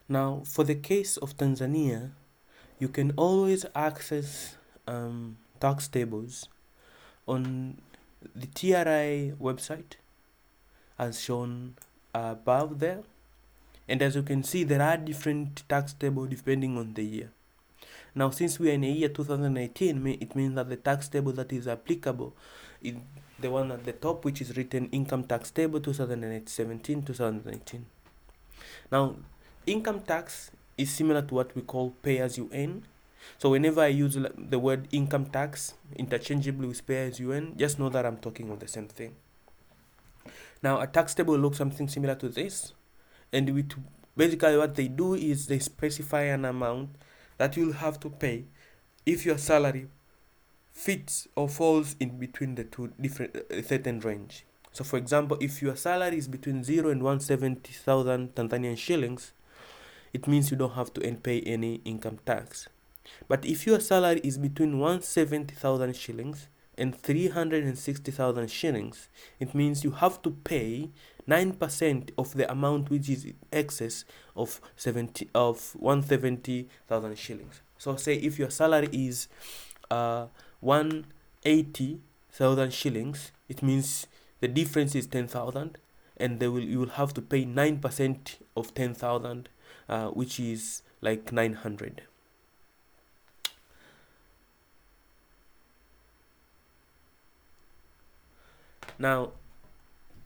Now, for the case of Tanzania, you can always access tax tables on the TRI website as shown above there. And as you can see, there are different tax tables depending on the year. Now, since we are in the year 2018, it means that the tax table that is applicable is the one at the top, which is written Income Tax Table 2017-2018. Now, income tax is similar to what we call pay as you earn. So whenever I use the word income tax interchangeably with pay as you earn, just know that I'm talking of the same thing. Now, a tax table looks something similar to this, and basically what they do is they specify an amount that you'll have to pay if your salary fits or falls in between the two different certain range. So for example, if your salary is between 0 and 170,000 Tanzanian shillings, it means you don't have to pay any income tax. But if your salary is between 170,000 shillings and 360,000 shillings, it means you have to pay 9% of the amount which is in excess of 170,000 shillings. So say if your salary is 180,000 shillings, it means the difference is 10,000, and you will have to pay 9% of 10,000, which is like 900. Now,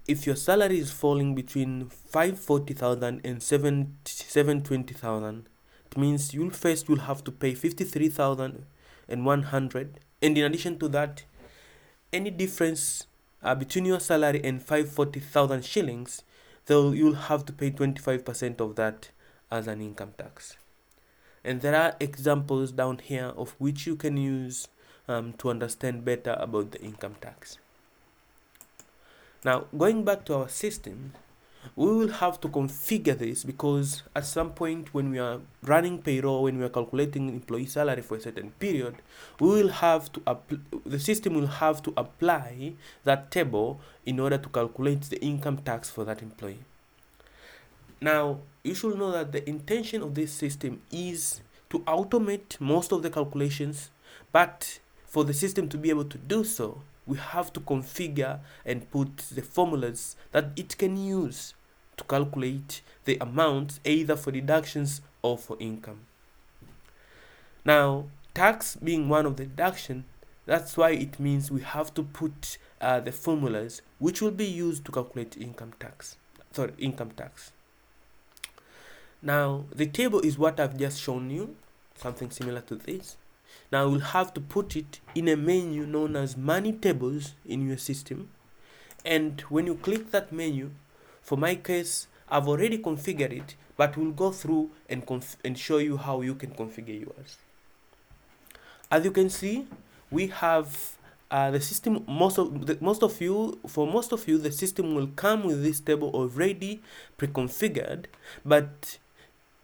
if your salary is falling between 540,000 and 720,000, it means you'll have to pay 53,100, and in addition to that, any difference between your salary and 540,000 shillings, you'll have to pay 25% of that as an income tax. And there are examples down here of which you can use to understand better about the income tax. Now, going back to our system, we will have to configure this because at some point when we are running payroll, when we are calculating employee salary for a certain period, we will have to the system will have to apply that table in order to calculate the income tax for that employee. Now, you should know that the intention of this system is to automate most of the calculations, but for the system to be able to do so, we have to configure and put the formulas that it can use to calculate the amounts either for deductions or for income. Now, tax being one of the deduction, that's why it means we have to put the formulas which will be used to calculate income tax. Now, the table is what I've just shown you, something similar to this. Now we'll have to put it in a menu known as money tables in your system, and when you click that menu, for my case I've already configured it, but we'll go through and show you how you can configure yours. As you can see, we have the system. Most of you the system will come with this table already pre-configured, but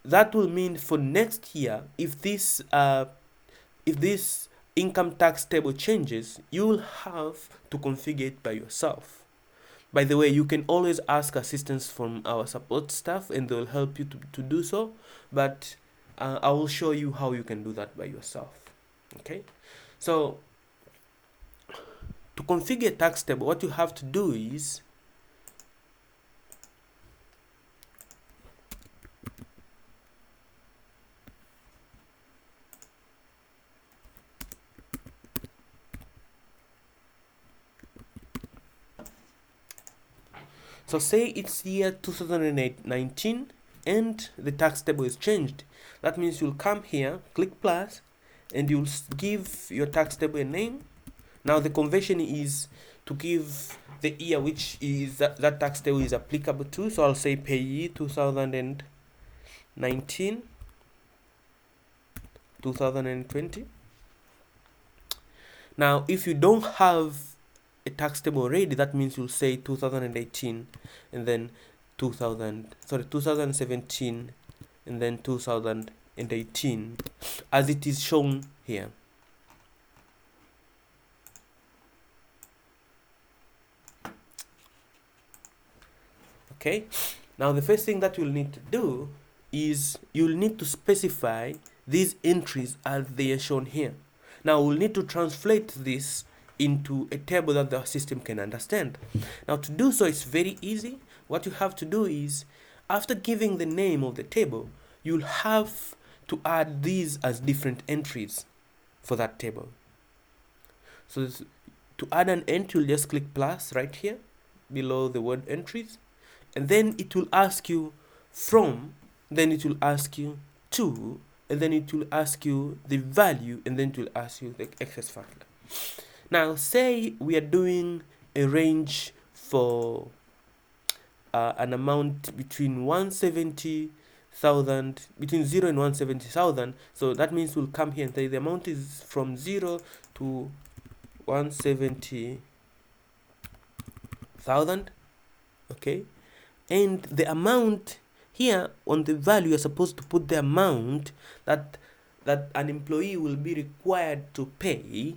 that will mean for next year, if this income tax table changes, you will have to configure it by yourself. By the way, you can always ask assistance from our support staff and they'll help you to do so, but I will show you how you can do that by yourself. Okay, so to configure a tax table, what you have to do is so say it's year 2019 and the tax table is changed. That means you'll come here, click plus, and you'll give your tax table a name. Now the convention is to give the year which is that tax table is applicable to. So I'll say payee 2019, 2020. Now if you don't have a tax table already, that means you'll say 2018 and then 2017 and then 2018 as it is shown here. Okay, now the first thing that you'll need to do is you'll need to specify these entries as they are shown here. Now we'll need to translate this into a table that the system can understand. Now to do so, it's very easy. What you have to do is, after giving the name of the table, you'll have to add these as different entries for that table. So to add an entry, you'll just click plus right here below the word entries, and then it will ask you from, then it will ask you to, and then it will ask you the value, and then it will ask you the excess factor. Now say we are doing a range for an amount between 170,000, between 0 and 170,000. So that means we'll come here and say the amount is from 0 to 170,000. Okay, and the amount here on the value, you're supposed to put the amount that an employee will be required to pay,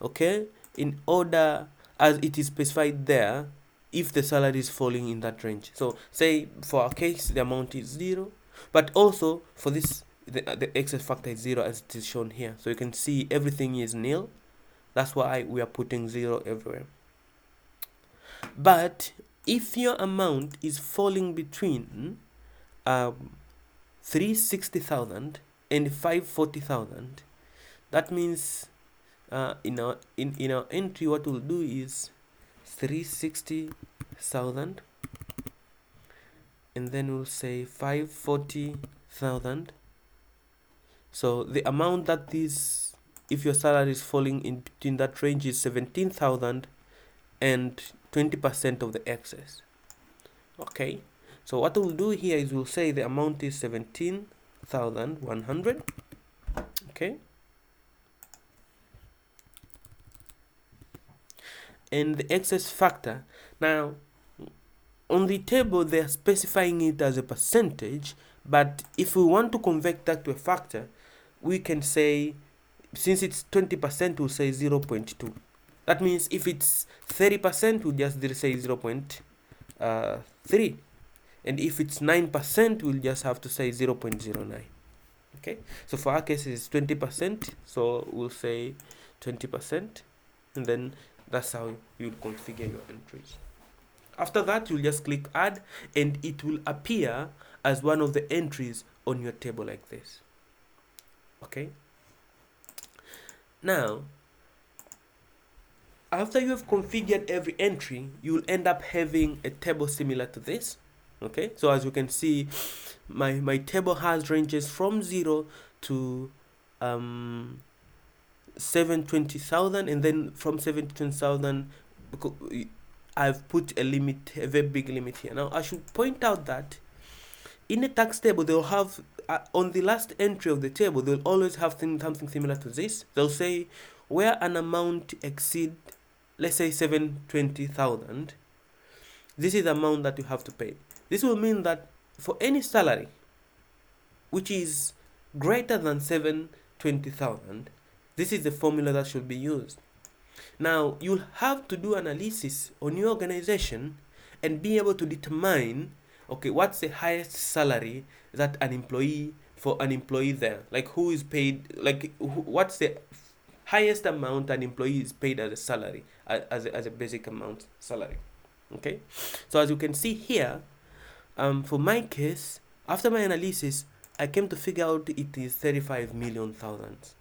okay, in order as it is specified there, if the salary is falling in that range. So say for our case the amount is 0, but also for this the excess factor is 0 as it is shown here. So you can see everything is nil. That's why we are putting 0 everywhere. But if your amount is falling between 360,000 and 540,000, that means in our entry, what we'll do is 360,000, and then we'll say 540,000. So the amount that is, if your salary is falling in between that range, is 17,000 and 20% of the excess. Okay, so what we'll do here is we'll say the amount is 17,100. Okay, and the excess factor, now on the table they're specifying it as a percentage, but if we want to convert that to a factor, we can say, since it's 20%, we'll say 0.2. That means if it's 30%, we'll just say 0.3, and if it's 9%, we'll just have to say 0.09. Okay, so for our case it's 20%, so we'll say 20%, and then that's how you'll configure your entries. After that, you'll just click add, and it will appear as one of the entries on your table like this. Okay, now after you have configured every entry, you will end up having a table similar to this. Okay, so as you can see, my table has ranges from 0 to 720,000, and then from 720,000, I've put a limit, a very big limit here. Now I should point out that in a tax table, they'll have on the last entry of the table, they'll always have something similar to this. They'll say where an amount exceed, let's say 720,000, this is the amount that you have to pay. This will mean that for any salary which is greater than 720,000, this is the formula that should be used. Now you'll have to do analysis on your organization and be able to determine, okay, what's the highest salary that an employee, for an employee there, like who is paid, like what's the highest amount an employee is paid as a salary, as a basic amount salary. Okay, so as you can see here, for my case, after my analysis, I came to figure out it is 35 million thousands.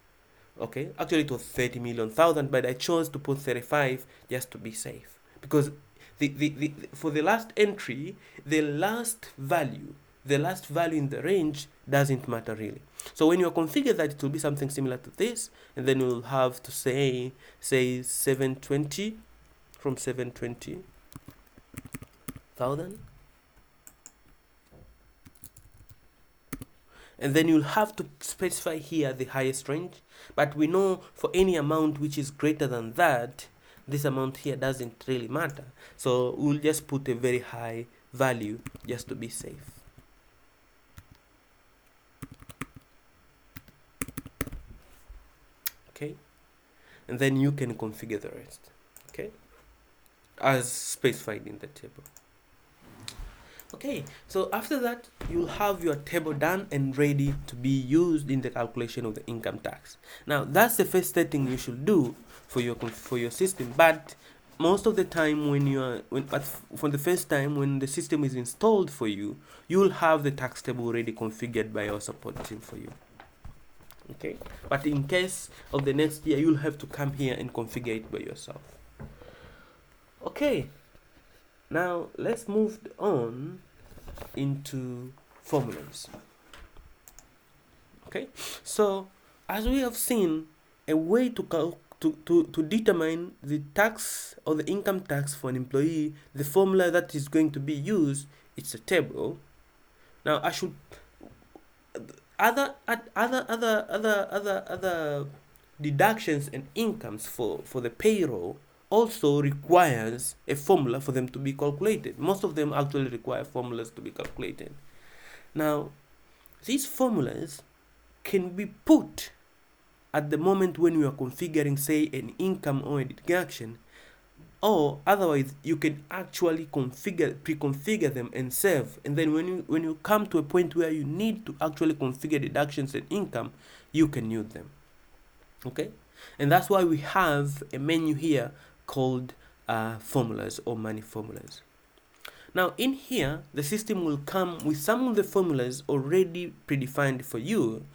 Okay, actually it was 30 million thousand, but I chose to put 35 just to be safe, because the for the last entry, the last value in the range doesn't matter really. So when you configure that, it will be something similar to this, and then you'll have to say 720, from 720,000, and then you'll have to specify here the highest range. But we know for any amount which is greater than that, this amount here doesn't really matter, so we'll just put a very high value just to be safe. Okay, and then you can configure the rest, okay, as specified in the table. Okay, so after that, you'll have your table done and ready to be used in the calculation of the income tax. Now, that's the first setting you should do for your system. But most of the time, but for the first time when the system is installed for you, you'll have the tax table already configured by our support team for you. Okay, but in case of the next year, you'll have to come here and configure it by yourself. Okay, now let's move on into formulas. Okay, so as we have seen, a way to determine the tax or the income tax for an employee, the formula that is going to be used, it's a table. Now I should other deductions and incomes for the payroll also requires a formula for them to be calculated. Most of them actually require formulas to be calculated. Now, these formulas can be put at the moment when you are configuring, say, an income or a deduction, or otherwise you can actually pre-configure them and save, and then when you come to a point where you need to actually configure deductions and income, you can use them. Okay, and that's why we have a menu here called formulas or money formulas. Now in here, the system will come with some of the formulas already predefined for you,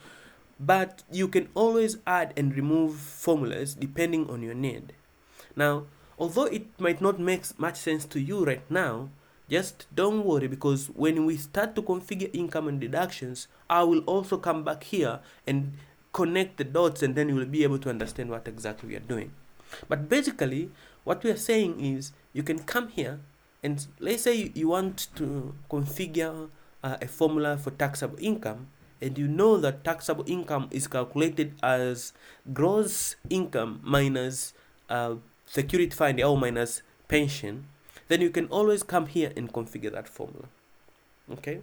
but you can always add and remove formulas depending on your need. Now, although it might not make much sense to you right now, just don't worry, because when we start to configure income and deductions, I will also come back here and connect the dots, and then you will be able to understand what exactly we are doing. But basically, what we are saying is you can come here and let's say you want to configure a formula for taxable income, and you know that taxable income is calculated as gross income minus security fund or minus pension, then you can always come here and configure that formula. Okay,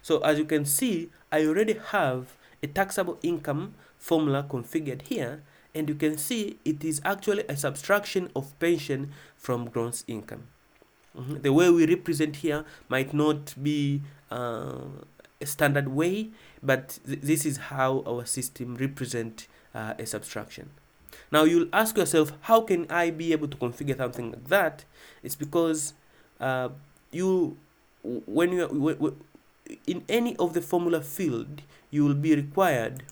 so as you can see, I already have a taxable income formula configured here, and you can see it is actually a subtraction of pension from gross income. The way we represent here might not be a standard way, but this is how our system represent a subtraction. Now you'll ask yourself, how can I be able to configure something like that? It's because when you in any of the formula field, you will be required.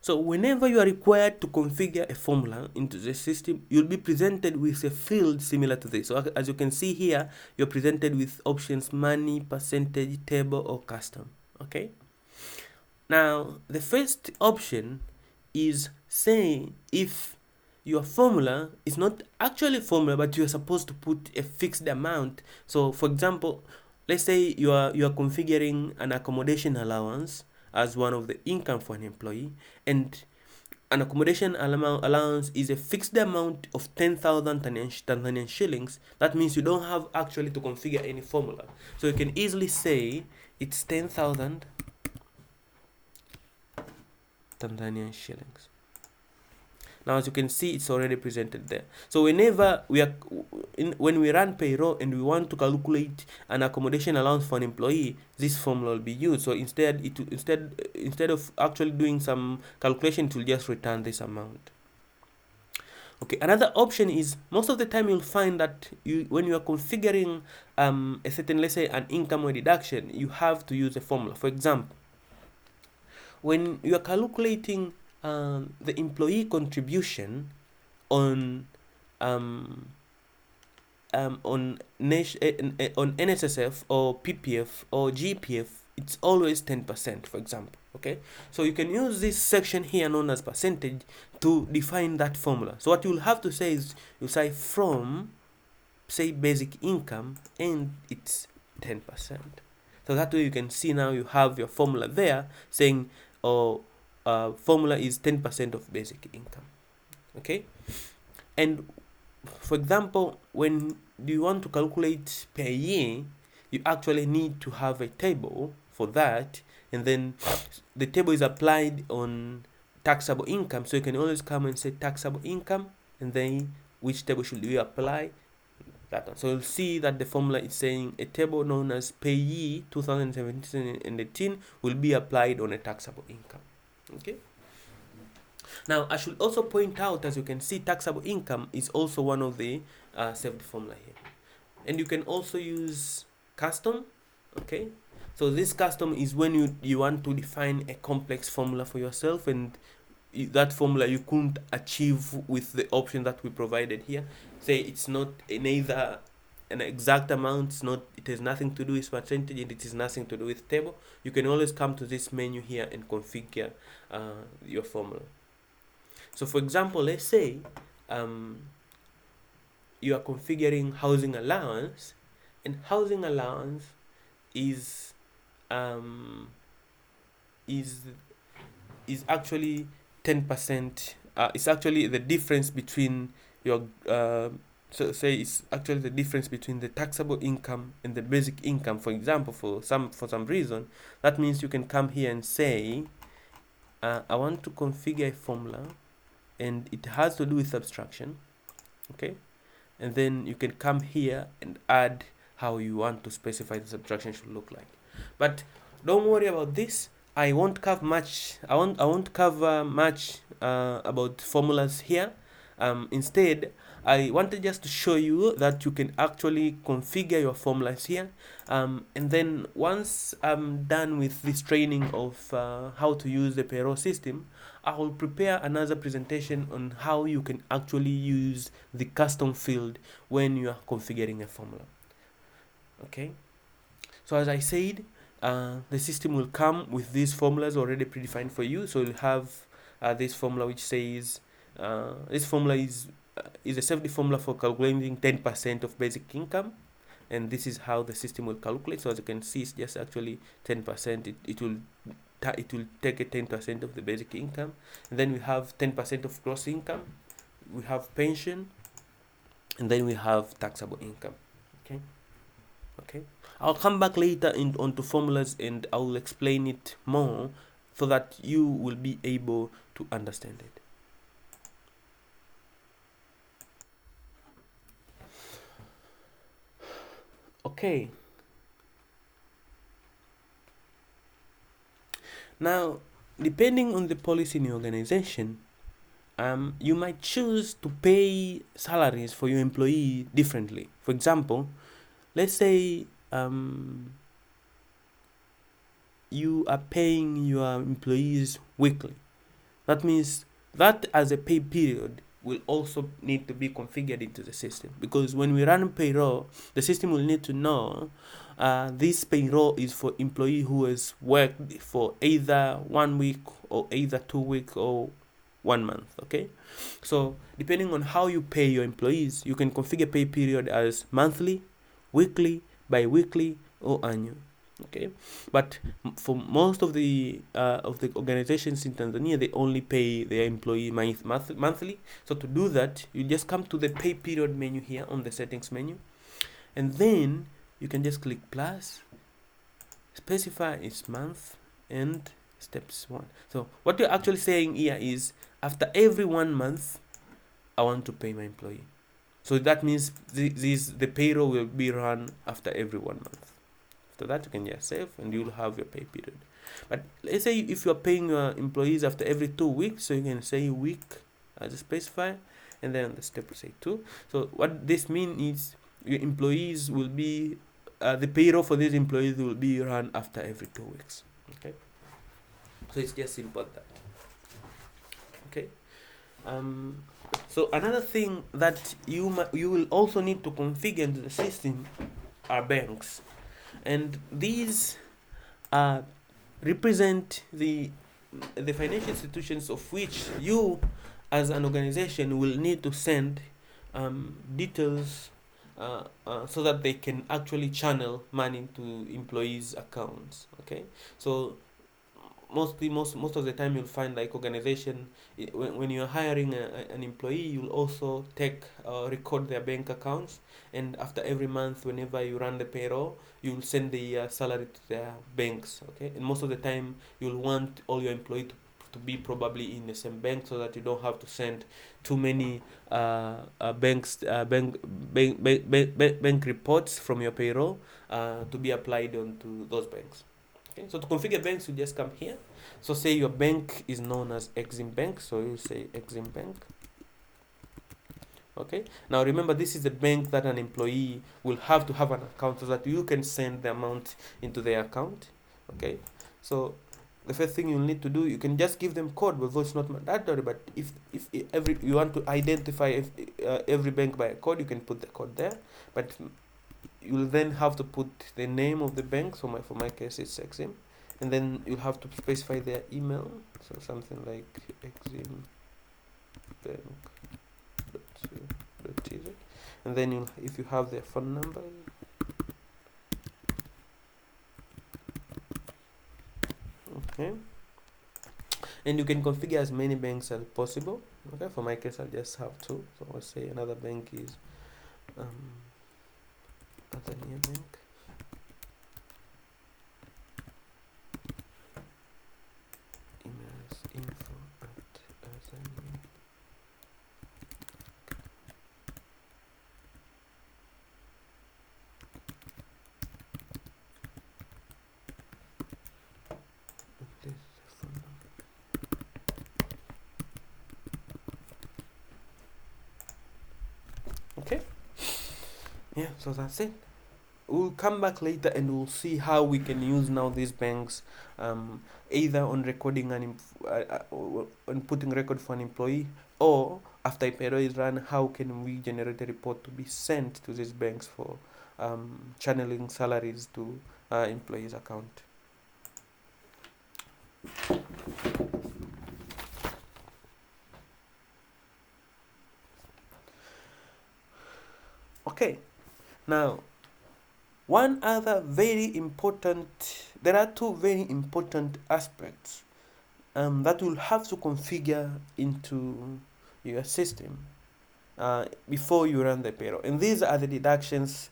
So whenever you are required to configure a formula into the system, you'll be presented with a field similar to this. So as you can see here, you're presented with options money, percentage, table, or custom. Okay. Now the first option is saying if your formula is not actually a formula, but you are supposed to put a fixed amount. So for example, let's say you are configuring an accommodation allowance as one of the income for an employee, and an accommodation allowance is a fixed amount of 10,000 Tanzanian shillings. That means you don't have actually to configure any formula. So you can easily say it's 10,000 Tanzanian shillings. Now, as you can see, it's already presented there. So whenever when we run payroll and we want to calculate an accommodation allowance for an employee, this formula will be used. So instead of actually doing some calculation, it will just return this amount. Okay, another option is, most of the time you'll find that when you are configuring a certain, let's say, an income or deduction, you have to use a formula. For example, when you are calculating the employee contribution on NSSF or PPF or GPF, it's always 10%, for example. Okay, so you can use this section here known as percentage to define that formula. So what you'll have to say is, you say from, say, basic income, and it's 10%. So that way you can see now you have your formula there saying, formula is 10% of basic income. Okay, and for example, when you want to calculate per year, you actually need to have a table for that, and then the table is applied on taxable income. So you can always come and say taxable income, and then which table should we apply? that one. So you'll see that the formula is saying a table known as payee 2017 and 18 will be applied on a taxable income. Okay. Now I should also point out, as you can see, taxable income is also one of the saved formula here, and you can also use custom. Okay, so this custom is when you want to define a complex formula for yourself, and that formula you couldn't achieve with the option that we provided here. Say it's not neither an exact amount, it has nothing to do with percentage, and it is nothing to do with table. You can always come to this menu here and configure your formula. So for example, let's say you are configuring housing allowance, and housing allowance is actually 10%. It's actually the difference between your so say it's actually the difference between the taxable income and the basic income. For example, for some reason, that means you can come here and say I want to configure a formula, and it has to do with subtraction. Okay, and then you can come here and add how you want to specify the subtraction should look like. But don't worry about this. I won't cover much. I won't cover much about formulas here. Instead, I wanted just to show you that you can actually configure your formulas here. And then once I'm done with this training of how to use the payroll system, I will prepare another presentation on how you can actually use the custom field when you are configuring a formula. Okay, so as I said, the system will come with these formulas already predefined for you. So you'll have this formula which says this formula is a safety formula for calculating 10% of basic income, and this is how the system will calculate. So as you can see, it's just actually 10%. It will take a 10% of the basic income, and then we have 10% of gross income, we have pension, and then we have taxable income. Okay, I'll come back later onto formulas, and I will explain it more so that you will be able to understand it. Okay, now depending on the policy in your organization, you might choose to pay salaries for your employee differently. For example, let's say you are paying your employees weekly. That means that as a pay period will also need to be configured into the system, because when we run payroll, the system will need to know this payroll is for employee who has worked for either 1 week or either 2 weeks or 1 month. Okay, so depending on how you pay your employees, you can configure pay period as monthly, weekly, bi-weekly, or annual. Okay, but for most of the organizations in Tanzania, they only pay their employee monthly. So to do that, you just come to the pay period menu here on the settings menu, and then you can just click plus, specify its month, and steps 1. So what you're actually saying here is, after every 1 month, I want to pay my employee. So that means the payroll will be run after every 1 month. After that, you can just save, and you'll have your pay period. But let's say if you're paying your employees after every 2 weeks, so you can say week as a specifier, and then the step will say 2. So what this means is your employees will be the payroll for these employees will be run after every 2 weeks. Okay, so it's just simple as that. Okay. So another thing that you will also need to configure into the system are banks, and these represent the financial institutions of which you as an organization will need to send details so that they can actually channel money to employees' accounts. Okay, so most of the time you'll find like organization, when you're hiring an employee, you'll also take record their bank accounts, and after every month, whenever you run the payroll, you'll send the salary to their banks. Okay, and most of the time you'll want all your employees to to be probably in the same bank, so that you don't have to send too many bank reports from your payroll to be applied onto those banks. Okay, so to configure banks, you just come here. So say your bank is known as Exim Bank, so you say Exim Bank. Okay, now remember, this is a bank that an employee will have to have an account, so that you can send the amount into their account. Okay, so the first thing you'll need to do, you can just give them code, although it's not mandatory, but if every you want to identify every bank by a code, you can put the code there, but you'll then have to put the name of the bank. So for my case it's Exim, and then you'll have to specify their email, so something like Exim Bank, and then if you have their phone number, okay, and you can configure as many banks as possible. Okay, for my case I'll just have two, so I'll say another bank is Tanzania Bank, email is info@tanzania. Okay, yeah, so that's it. We'll come back later and we'll see how we can use now these banks, either on recording on putting record for an employee, or after a payroll is run, how can we generate a report to be sent to these banks for channeling salaries to employees' account. Okay, now one other very important, there are two very important aspects that you'll have to configure into your system before you run the payroll, and these are the deductions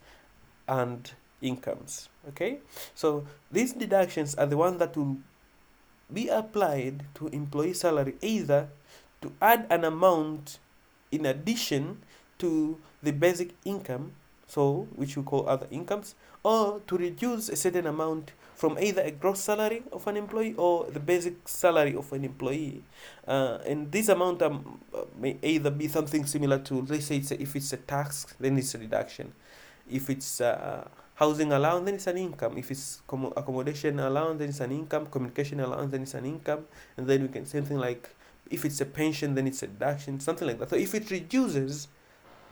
and incomes. Okay, so these deductions are the ones that will be applied to employee salary, either to add an amount in addition to the basic income, so which we call other incomes, or to reduce a certain amount from either a gross salary of an employee or the basic salary of an employee. And this amount may either be something similar to, let's say, if it's a tax, then it's a deduction. If it's housing allowance, then it's an income. If it's accommodation allowance, then it's an income. Communication allowance, then it's an income. And then we can say something like, if it's a pension, then it's a deduction, something like that. So if it reduces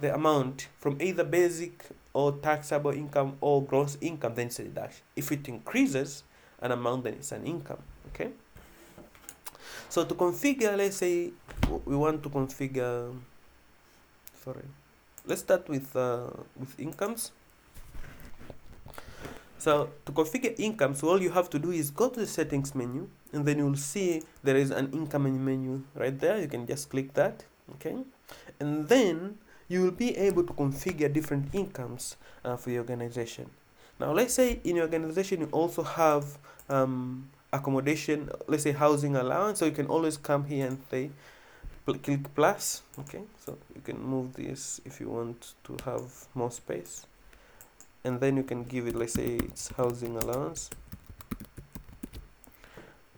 the amount from either basic or taxable income or gross income, then it's a deduction. If it increases an amount, then it's an income. Okay, so to configure, let's say we want to configure, let's start with incomes. So to configure incomes, all you have to do is go to the settings menu, and then you'll see there is an income menu right there. You can just click that. Okay, and then you will be able to configure different incomes for your organization. Now, let's say in your organization you also have accommodation, let's say housing allowance, so you can always come here and say click plus. Okay, so you can move this if you want to have more space, and then you can give it, let's say it's housing allowance.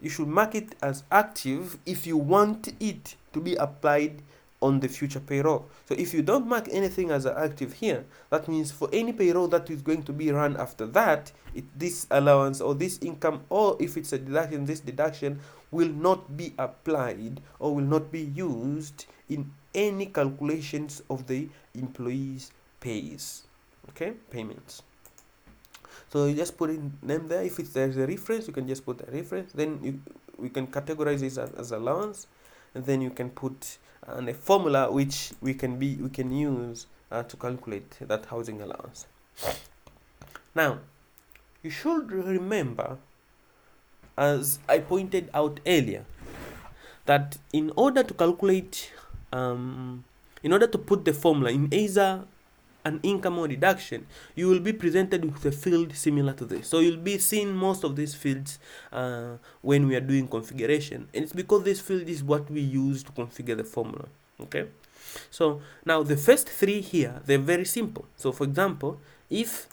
You should mark it as active if you want it to be applied on the future payroll. So if you don't mark anything as active here, that means for any payroll that is going to be run after that, this allowance or this income, or if it's a deduction, this deduction will not be applied or will not be used in any calculations of the employee's pays. Okay, payments. So you just put in name there. If there's a reference, you can just put a reference. Then we can categorize this as allowance, and then you can put a formula which we can use to calculate that housing allowance. Now, you should remember, as I pointed out earlier, that in order to calculate, in order to put the formula in either an income or deduction, you will be presented with a field similar to this. So you'll be seeing most of these fields when we are doing configuration, and it's because this field is what we use to configure the formula. Okay, so now the first three here, they're very simple. So for example, if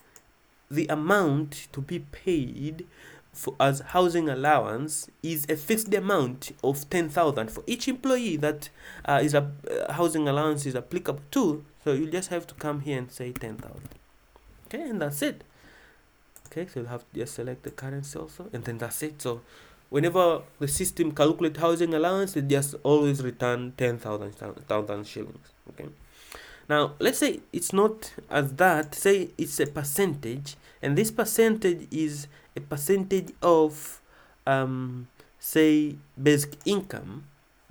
the amount to be paid as housing allowance is a fixed amount of 10,000 for each employee that housing allowance is applicable to, so you just have to come here and say 10,000. Okay, and that's it. Okay, so you have to just select the currency also, and then that's it. So whenever the system calculates housing allowance, it just always return 10,000 shillings. Okay, now let's say it's not as that, say it's a percentage, and this percentage is a percentage of say basic income.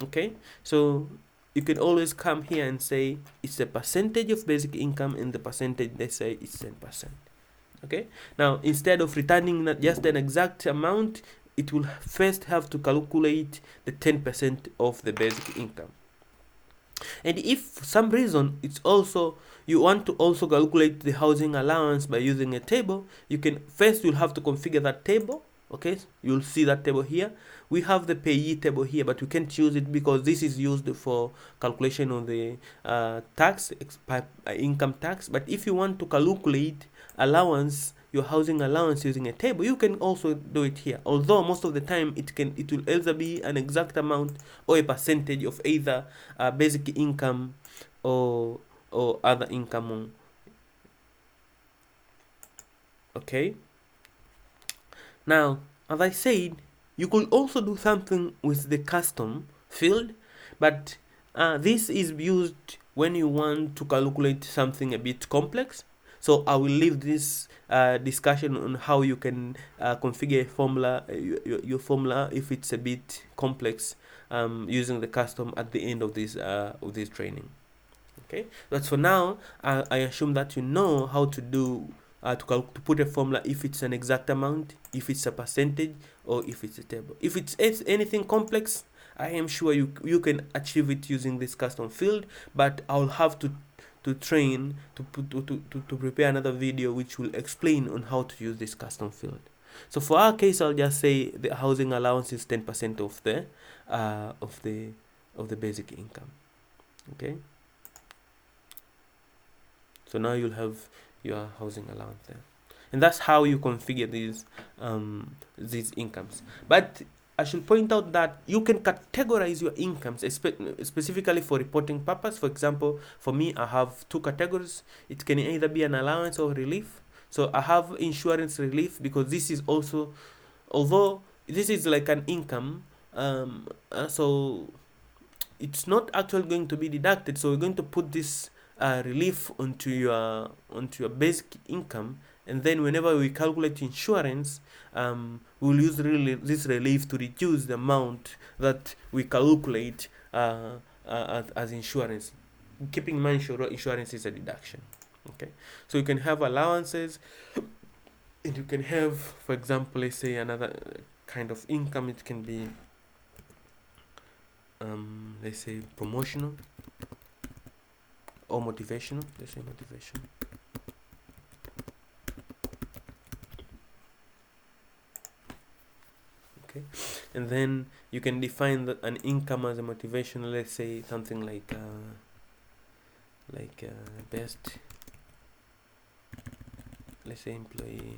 Okay, so you can always come here and say it's a percentage of basic income, and the percentage, they say it's 10%. Okay, now instead of returning not just an exact amount, it will first have to calculate the 10% of the basic income. And if for some reason it's also you want to also calculate the housing allowance by using a table, you can first, you'll have to configure that table. Okay, you'll see that table here. We have the payee table here, but we can't use it because this is used for calculation of the income tax. But if you want to calculate allowance, your housing allowance, using a table, you can also do it here. Although most of the time it will either be an exact amount or a percentage of either basic income or other income. Okay, now as I said, you could also do something with the custom field, but this is used when you want to calculate something a bit complex. So I will leave this discussion on how you can configure a formula, your formula, if it's a bit complex, using the custom at the end of this training. Okay, but for now, I assume that you know how to do to put a formula if it's an exact amount, if it's a percentage, or if it's a table. If it's anything complex, I am sure you can achieve it using this custom field, but I'll have to train to prepare another video which will explain on how to use this custom field. So for our case, I'll just say the housing allowance is 10% of the basic income. Okay, so now you'll have your housing allowance there, and that's how you configure these incomes. But I should point out that you can categorize your incomes specifically for reporting purpose. For example, for me, I have two categories. It can either be an allowance or relief. So I have insurance relief because this is also, although this is like an income, so it's not actually going to be deducted. So we're going to put this relief onto your basic income, and then whenever we calculate insurance, we'll use this relief to reduce the amount that we calculate as insurance, keeping in mind insurance is a deduction. Okay, so you can have allowances, and you can have, for example, let's say another kind of income. It can be let's say promotional or motivational. Let's say motivational. Okay, and then you can define an income as a motivational. Let's say something like best, let's say employee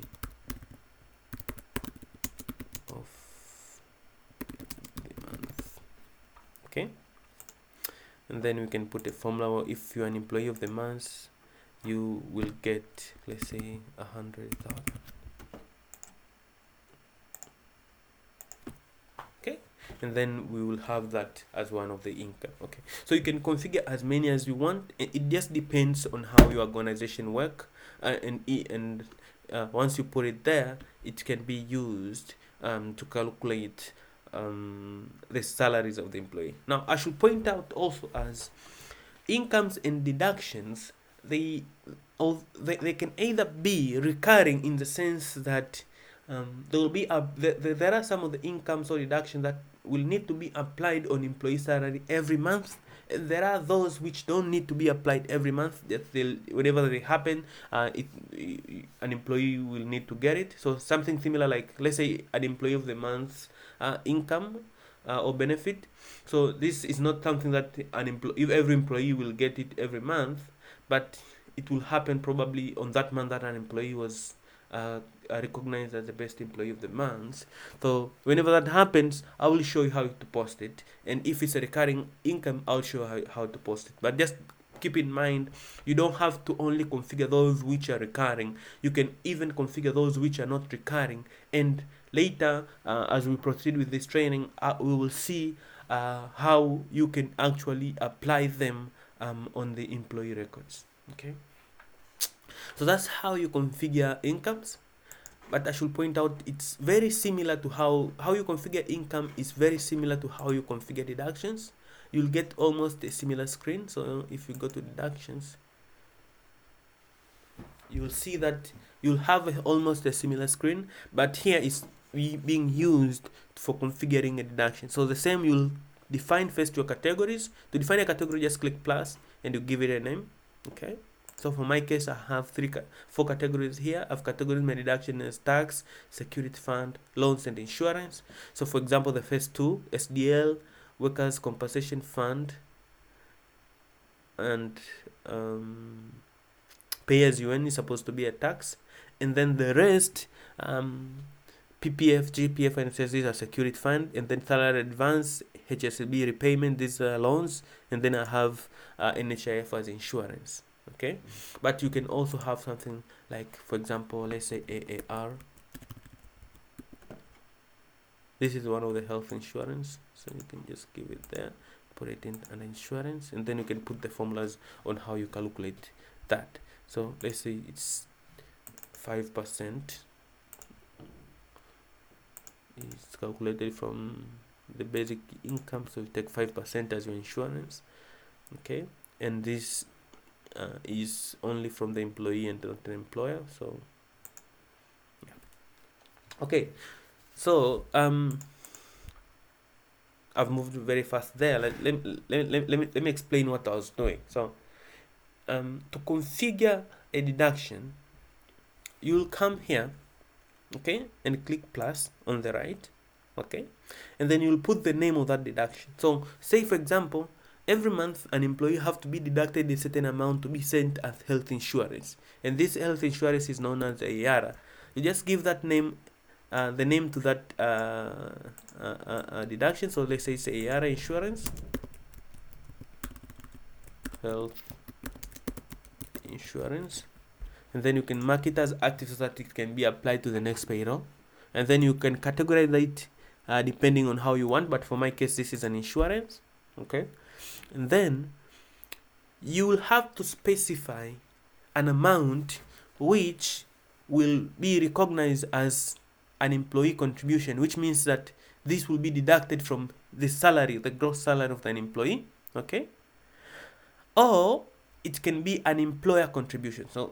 of the month. Okay, and then we can put a formula. If you're an employee of the month, you will get, let's say, 100,000. Okay, and then we will have that as one of the income. Okay, so you can configure as many as you want. It just depends on how your organization work, and once you put it there, it can be used to calculate the salaries of the employee. Now I should point out also, as incomes and deductions, they can either be recurring in the sense that there will be there are some of the incomes or deductions that will need to be applied on employee salary every month, there are those which don't need to be applied every month, that they'll, whenever they happen, an employee will need to get it. So something similar, like let's say an employee of the month income or benefit. So this is not something that if every employee will get it every month, but it will happen probably on that month that an employee was recognized as the best employee of the month. So whenever that happens, I will show you how to post it, and if it's a recurring income, I'll show you how to post it. But just keep in mind, you don't have to only configure those which are recurring. You can even configure those which are not recurring, and later as we proceed with this training, we will see how you can actually apply them on the employee records. Okay, so that's how you configure incomes. But I should point out, it's very similar to how you configure income is very similar to how you configure deductions. You'll get almost a similar screen. So if you go to deductions, you'll see that you'll have almost a similar screen, but here is being used for configuring a deduction. So the same, you'll define first your categories. To define a category, just click plus and you give it a name. Okay, so for my case, I have 4 categories here. I've categorized my deduction as tax, security fund, loans, and insurance. So for example, the first 2, SDL, workers compensation fund, and pay as you earn is supposed to be a tax, and then the rest, PPF, GPF, and SSDs are security fund, and then salary advance, HSB repayment, these are loans, and then I have NHIF as insurance. Okay, but you can also have something like, for example, let's say AAR. This is one of the health insurance, so you can just give it there, put it in an insurance, and then you can put the formulas on how you calculate that. So let's say it's 5%. It's calculated from the basic income, so you take 5% as your insurance. Okay, and this is only from the employee and not the employer. So yeah. Okay, so I've moved very fast there. Let me explain what I was doing. So to configure a deduction, you'll come here, okay, and click plus on the right, okay, and then you'll put the name of that deduction. So say for example, every month an employee have to be deducted a certain amount to be sent as health insurance, and this health insurance is known as a IARA. You just give that name, the name to that deduction. So let's say it's a IARA insurance, health insurance, and then you can mark it as active so that it can be applied to the next payroll, and then you can categorize it depending on how you want, but for my case this is an insurance. Okay, and then you will have to specify an amount which will be recognized as an employee contribution, which means that this will be deducted from the salary, the gross salary of an employee. Okay, or it can be an employer contribution. So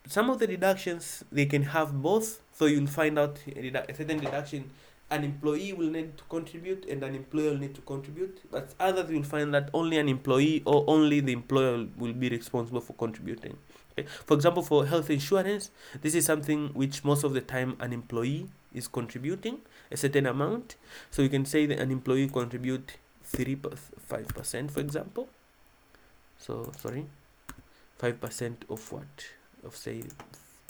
some of the deductions, they can have both. So you'll find out a certain deduction an employee will need to contribute and an employer will need to contribute, but others you'll find that only an employee or only the employer will be responsible for contributing. Okay? For example, for health insurance, this is something which most of the time an employee is contributing a certain amount. So you can say that an employee contribute 5%, for example. So sorry, 5% of what? Of say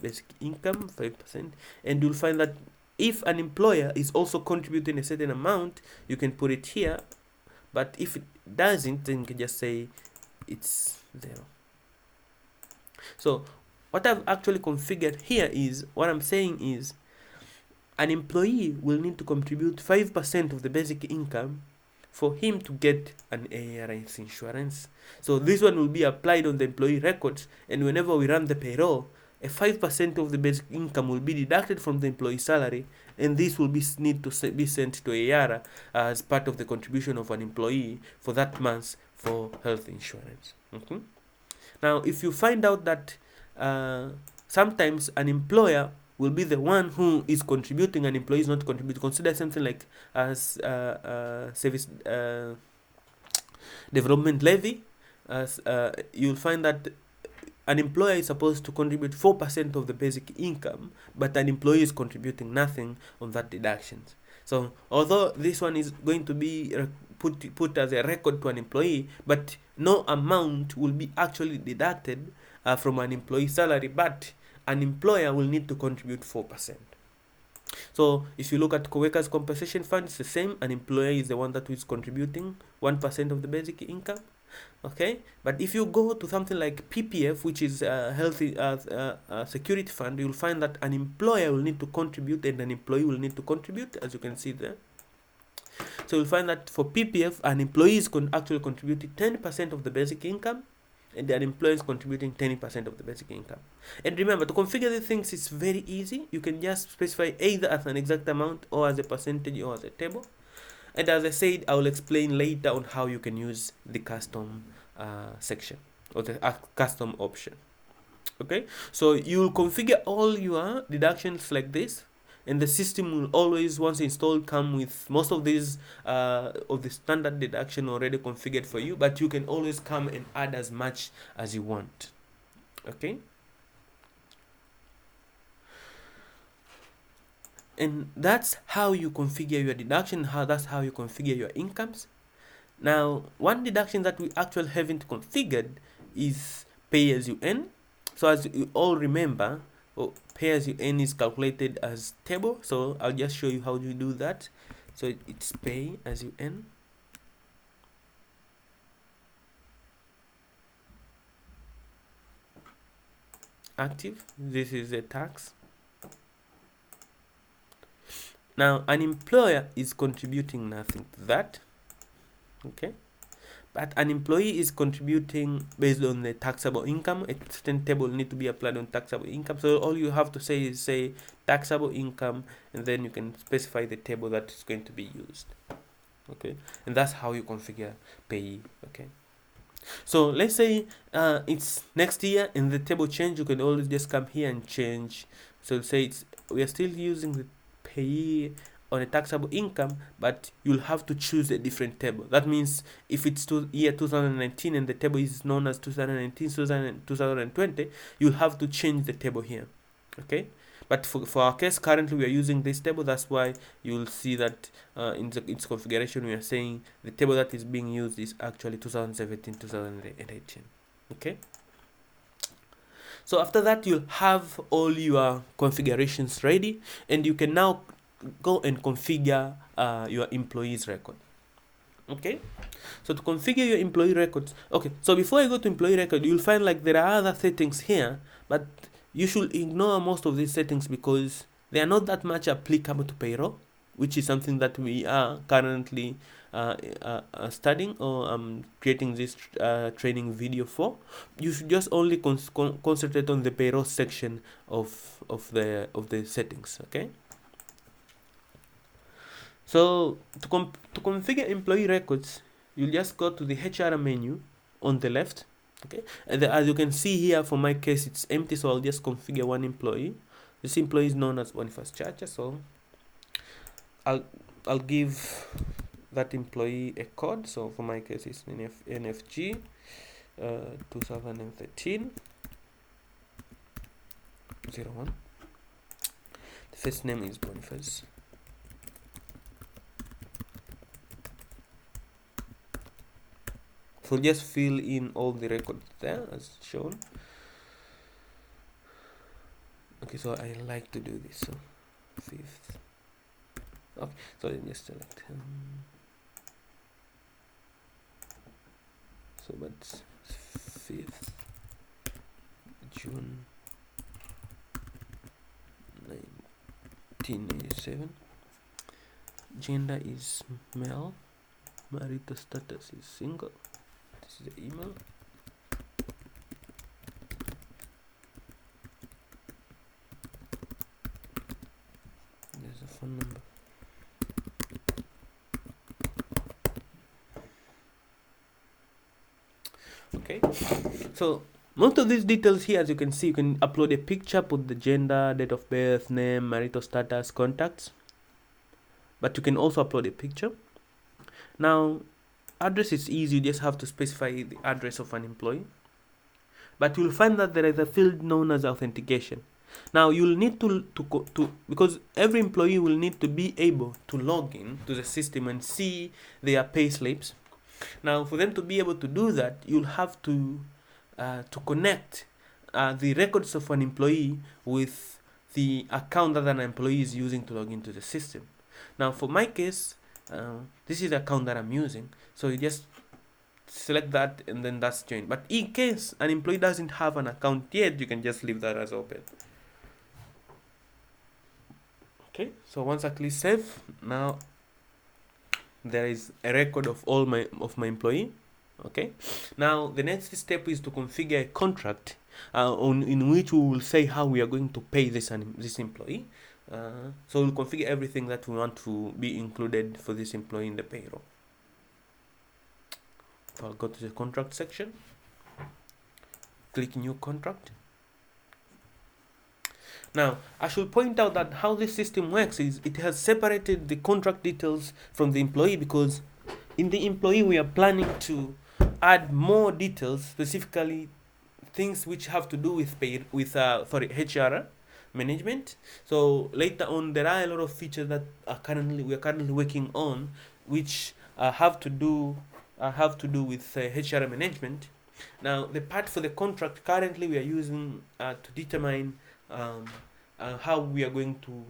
basic income, 5%, and you'll find that if an employer is also contributing a certain amount, you can put it here, but if it doesn't, then you can just say it's 0. So what I've actually configured here is, what I'm saying is, an employee will need to contribute 5% of the basic income for him to get an ARS insurance. So this one will be applied on the employee records, and whenever we run the payroll, a 5% of the basic income will be deducted from the employee salary, and this will need to be sent to ARA as part of the contribution of an employee for that month for health insurance. Okay? Now, if you find out that sometimes an employer will be the one who is contributing, an employee is not contributing, consider something like as service Development levy, you'll find that an employer is supposed to contribute 4% of the basic income, but an employee is contributing nothing on that deductions. So although this one is going to be put as a record to an employee, but no amount will be actually deducted from an employee's salary, but an employer will need to contribute 4%. So if you look at co-workers compensation fund, it's the same. An employer is the one that is contributing 1% of the basic income. Okay, but if you go to something like PPF, which is a healthy security fund, you'll find that an employer will need to contribute and an employee will need to contribute, as you can see there. So you'll find that for PPF, an employee is actually contributing 10% of the basic income, and an employer is contributing 10% of the basic income. And remember, to configure these things is very easy. You can just specify either as an exact amount or as a percentage or as a table. And as I said, I will explain later on how you can use the custom section or the custom option. Okay, so you'll configure all your deductions like this, and the system will always, once installed, come with most of these of the standard deduction already configured for you, but you can always come and add as much as you want. Okay, and that's how you configure your deduction. That's how you configure your incomes. Now, one deduction that we actually haven't configured is pay as you earn. So as you all remember, pay as you earn is calculated as table. So I'll just show you how you do that. So it's pay as you earn. Active, this is a tax. Now an employer is contributing nothing to that. Okay, but an employee is contributing based on the taxable income. A certain table need to be applied on taxable income. So all you have to say is say taxable income, and then you can specify the table that is going to be used. Okay, and that's how you configure payee. Okay, so let's say it's next year and the table change. You can always just come here and change. So say we are still using the payee on a taxable income, but you'll have to choose a different table. That means if it's year 2019 and the table is known as 2019, 2020, you'll have to change the table here. Okay, but for our case, currently we are using this table. That's why you'll see that in its configuration we are saying the table that is being used is actually 2017, 2018. Okay, so after that you'll have all your configurations ready, and you can now go and configure your employees record. Okay, so to configure your employee records, okay, so before I go to employee record, you'll find like there are other settings here, but you should ignore most of these settings because they are not that much applicable to payroll, which is something that we are currently studying or creating this training video for. You should just only concentrate on the payroll section of the settings. Okay, so to configure employee records, you'll just go to the HR menu on the left. Okay, and as you can see here, for my case it's empty, so I'll just configure one employee. This employee is known as Boniface Chacha, so I'll give that employee a code. So for my case it's NFG 2013 01. The first name is Boniface. So just fill in all the records there as shown. Okay, so I like to do this. So 5th. Okay, so then just select so that's 5th June 1987. Gender is male. Marital status is single. This is the email. There's a phone number. Okay, so most of these details here, as you can see, you can upload a picture, put the gender, date of birth, name, marital status, contacts, but you can also upload a picture. Now Address is easy, you just have to specify the address of an employee. But you'll find that there is a field known as authentication. Now you'll need to because every employee will need to be able to log in to the system and see their pay slips. Now for them to be able to do that, you'll have to connect the records of an employee with the account that an employee is using to log into the system. Now for my case, this is the account that I'm using, so you just select that and then that's joined. But in case an employee doesn't have an account yet, you can just leave that as open. Okay, so once I click save, now there is a record of all my employee. Okay, now the next step is to configure a contract in which we will say how we are going to pay this employee. So we'll configure everything that we want to be included for this employee in the payroll. So I'll go to the contract section, click new contract. Now I should point out that how this system works is it has separated the contract details from the employee, because in the employee we are planning to add more details, specifically things which have to do with HR management. So later on there are a lot of features that we are currently working on, which have to do with HR management. Now the part for the contract currently we are using to determine how we are going to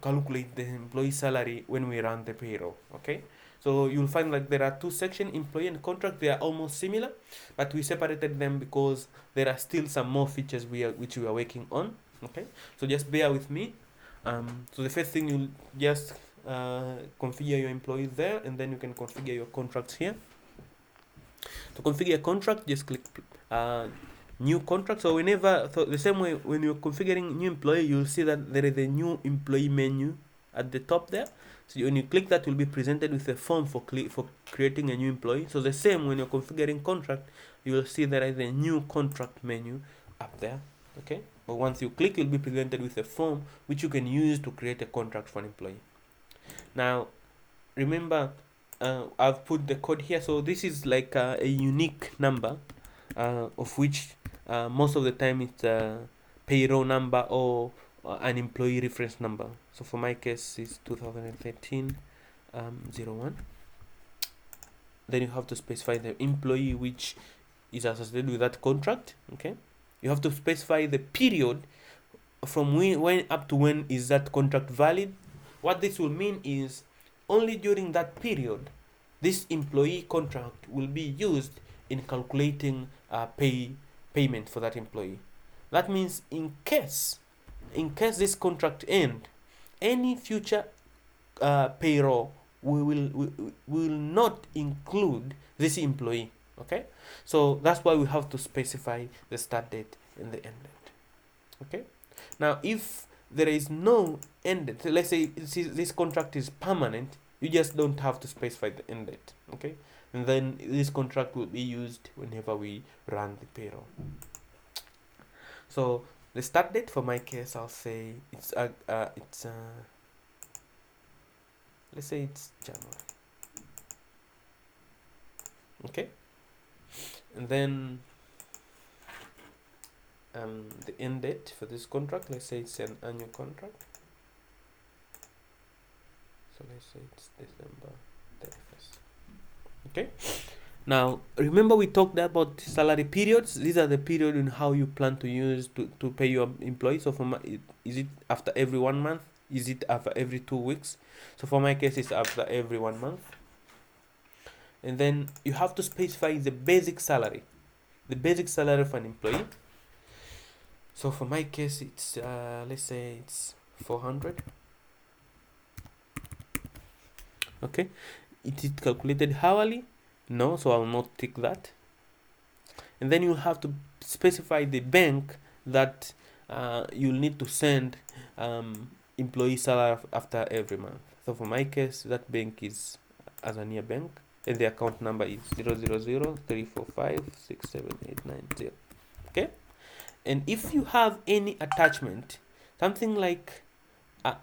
calculate the employee salary when we run the payroll. Okay, so you'll find that there are two sections, employee and contract. They are almost similar, but we separated them because there are still some more features which we are working on. Okay, so just bear with me. So the first thing, you'll just configure your employees there, and then you can configure your contracts here. To configure a contract, just click new contract. So the same way when you're configuring new employee, you'll see that there is a new employee menu at the top there. So when you click that, you'll be presented with a form for creating a new employee. So the same when you're configuring contract, you will see there is a new contract menu up there. Okay, but once you click, you'll be presented with a form which you can use to create a contract for an employee. Now remember, I've put the code here, so this is like a unique number, of which most of the time it's a payroll number or an employee reference number. So for my case it's 2013 01. Then you have to specify the employee which is associated with that contract. Okay, you have to specify the period from when up to when is that contract valid. What this will mean is only during that period this employee contract will be used in calculating payment for that employee. That means in case this contract end, any future payroll will not include this employee. Okay, so that's why we have to specify the start date and the end date. Okay, now if there is no end date, so let's say this contract is permanent, you just don't have to specify the end date. Okay, and then this contract will be used whenever we run the payroll. So the start date for my case, I'll say it's let's say it's January. Okay, and then the end date for this contract, let's say it's an annual contract, so let's say it's December 31st. Okay, now remember we talked about salary periods. These are the period in how you plan to use to pay your employees. So is it after every 1 month? Is it after every 2 weeks? So for my case it's after every 1 month. And then you have to specify the basic salary of an employee. So for my case it's let's say it's 400. Okay, is it calculated hourly? No, so I will not tick that. And then you have to specify the bank that you'll need to send employee salary after every month. So for my case, that bank is Azania Bank, and the account number is 00034567890. Okay, and if you have any attachment, something like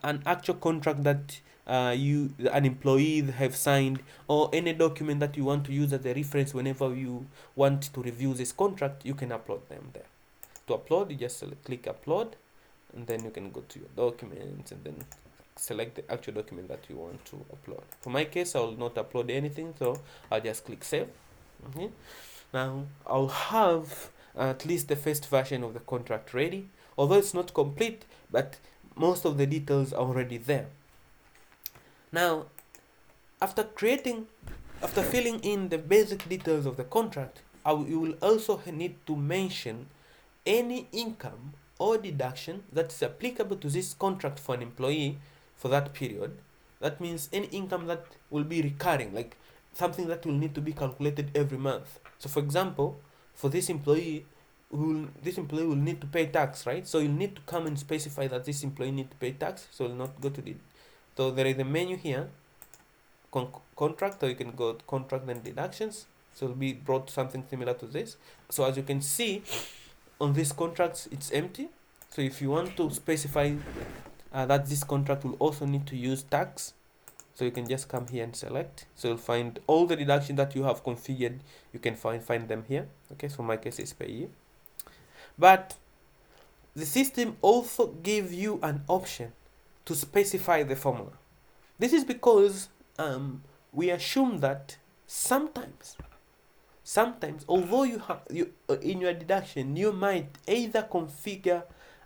an actual contract that an employee have signed, or any document that you want to use as a reference whenever you want to review this contract, you can upload them there. To upload, you just click upload, and then you can go to your documents and then select the actual document that you want to upload. For my case, I will not upload anything, so I'll just click save. Okay. Now I'll have at least the first version of the contract ready, although it's not complete, but most of the details are already there. Now, after filling in the basic details of the contract, you will also need to mention any income or deduction that's applicable to this contract for an employee for that period. That means any income that will be recurring, like something that will need to be calculated every month. So for example, for this employee will need to pay tax, right? So you'll need to come and specify that this employee need to pay tax. So you'll not go to the, so there is a menu here, contract, or you can go to contract and deductions. So it'll be brought something similar to this. So as you can see on these contracts, it's empty. So if you want to specify that this contract will also need to use tax, so you can just come here and select. So you'll find all the deductions that you have configured. You can find them here. Okay, so in my case it's payee. But the system also gives you an option to specify the formula. This is because we assume that sometimes, although you in your deduction, you might either configure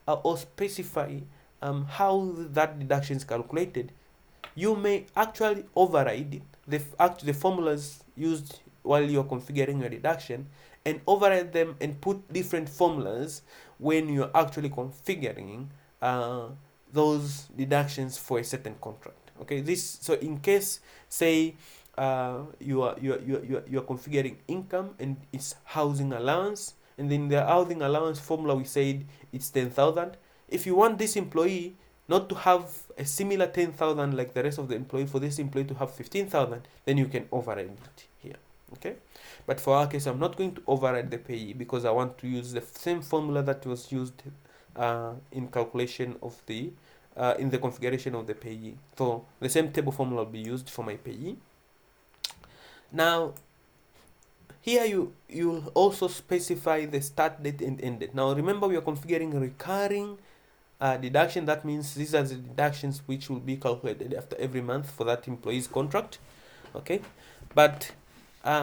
or specify how that deduction is calculated. You may actually override the formulas used while you're configuring your deduction, and override them and put different formulas when you're actually configuring those deductions for a certain contract. Okay, so in case, say you are configuring income and it's housing allowance, and then the housing allowance formula we said it's 10,000. If you want this employee not to have a similar 10,000 like the rest of the employee, for this employee to have 15,000, then you can override it here. Okay, but for our case, I'm not going to override the payee because I want to use the same formula that was used in calculation of the in the configuration of the payee. So the same table formula will be used for my payee. Now here you'll also specify the start date and end date. Now remember, we are configuring recurring deduction. That means these are the deductions which will be calculated after every month for that employee's contract. Okay, but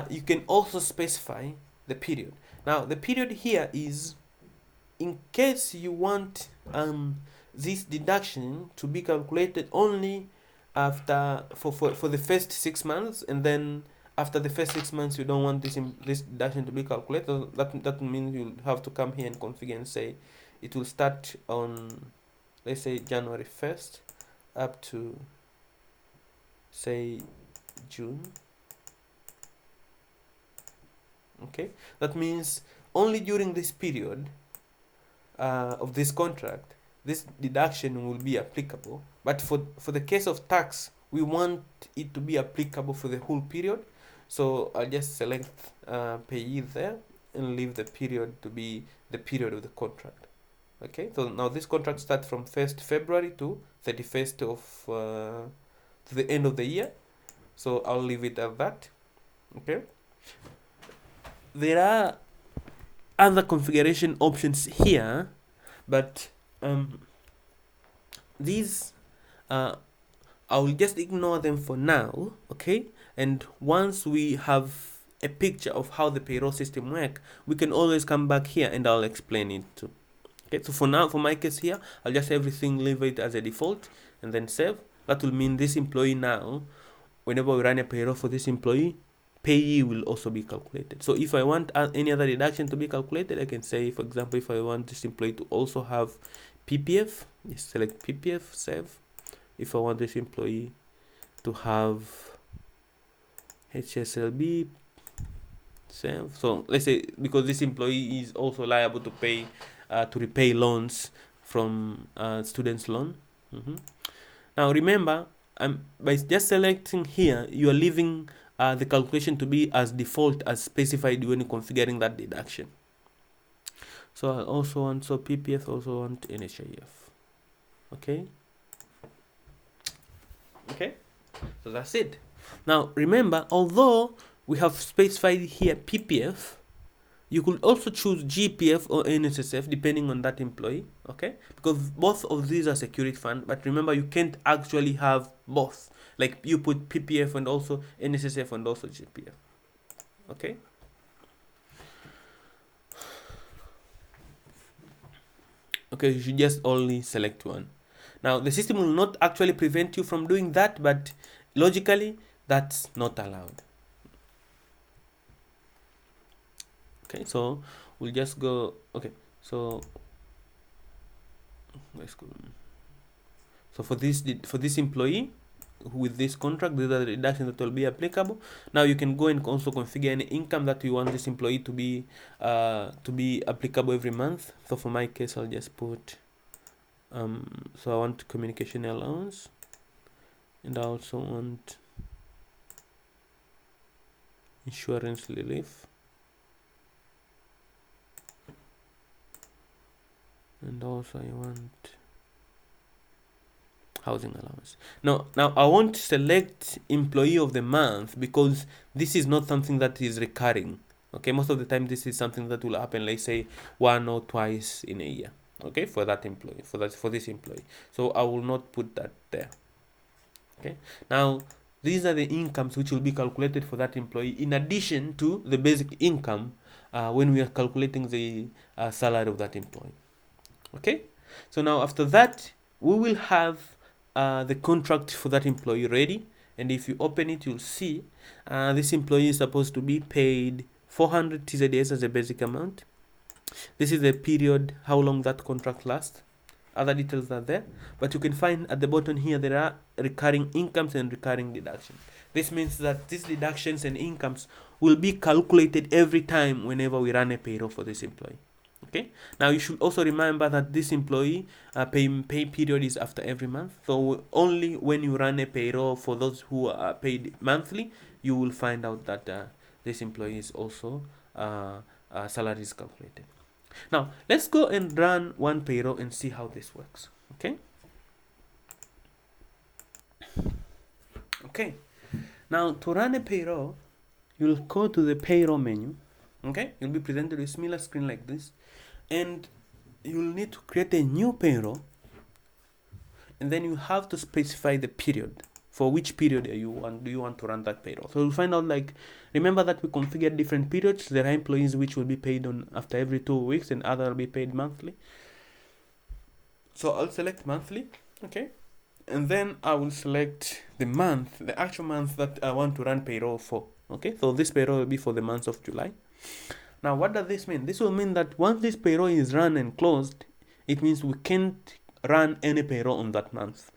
you can also specify the period. Now the period here is in case you want this deduction to be calculated only after for the first 6 months, and then after the first 6 months you don't want this deduction to be calculated. That means you'll have to come here and configure and say it will start on, let's say, January 1st up to, say, June. Okay, that means only during this period of this contract this deduction will be applicable. But for the case of tax, we want it to be applicable for the whole period. So I'll just select payee there and leave the period to be the period of the contract. Okay, so now this contract starts from 1st February to 31st of to the end of the year. So I'll leave it at that. Okay, there are other configuration options here, but these I will just ignore them for now. Okay, and once we have a picture of how the payroll system works, we can always come back here and I'll explain it too. Okay, so for now, for my case here, I'll just leave it as a default and then save. That will mean this employee now, whenever we run a payroll for this employee, payee will also be calculated. So if I want any other deduction to be calculated, I can say, for example, if I want this employee to also have PPF, just select PPF, save. If I want this employee to have HSLB, save. So let's say, because this employee is also liable to pay to repay loans from students' loan. Now remember, by just selecting here, you are leaving the calculation to be as default as specified when you're configuring that deduction. So I also want, so PPF, also want NHIF. Okay, Okay, so that's it. Now remember, although we have specified here PPF, you could also choose GPF or NSSF depending on that employee, okay? Because both of these are security fund, but remember you can't actually have both. Like you put PPF and also NSSF and also GPF, okay? Okay, you should just only select one. Now the system will not actually prevent you from doing that, but logically that's not allowed. Okay, so we'll just go. Okay, so let's go. So for this employee with this contract, these are the deductions that will be applicable. Now you can go and also configure any income that you want this employee to be applicable every month. So for my case, I'll just put so I want communication allowance, and I also want insurance relief, and also I want housing allowance. Now I won't select employee of the month because this is not something that is recurring. Okay, most of the time this is something that will happen, let's say, 1 or twice in a year. Okay, for that employee, for this employee. So I will not put that there. Okay, now these are the incomes which will be calculated for that employee in addition to the basic income when we are calculating the salary of that employee. Okay, so now after that we will have the contract for that employee ready, and if you open it, you'll see this employee is supposed to be paid 400 TZS as a basic amount. This is the period, how long that contract lasts. Other details are there, but you can find at the bottom here there are recurring incomes and recurring deductions. This means that these deductions and incomes will be calculated every time whenever we run a payroll for this employee. Okay, now you should also remember that this employee pay period is after every month. So only when you run a payroll for those who are paid monthly, you will find out that this employee is also salary is calculated. Now let's go and run one payroll and see how this works. Okay, now to run a payroll, you'll go to the payroll menu. Okay, you'll be presented with a similar screen like this, and you'll need to create a new payroll, and then you have to specify the period. For which period do you want to run that payroll? So you'll find out, like, remember that we configured different periods. There are employees which will be paid on after every 2 weeks, and other will be paid monthly. So I'll select monthly, okay, and then I will select the month, the actual month that I want to run payroll for. Okay, so this payroll will be for the month of July. Now what does this mean? This will mean that once this payroll is run and closed, it means we can't run any payroll on that month.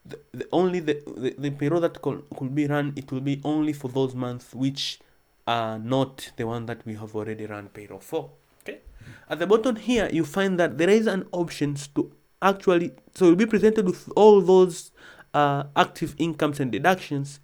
The payroll that could be run, it will be only for those months which are not the one that we have already run payroll for. Okay, at the bottom here you find that there is an option to actually, so you'll be presented with all those active incomes and deductions.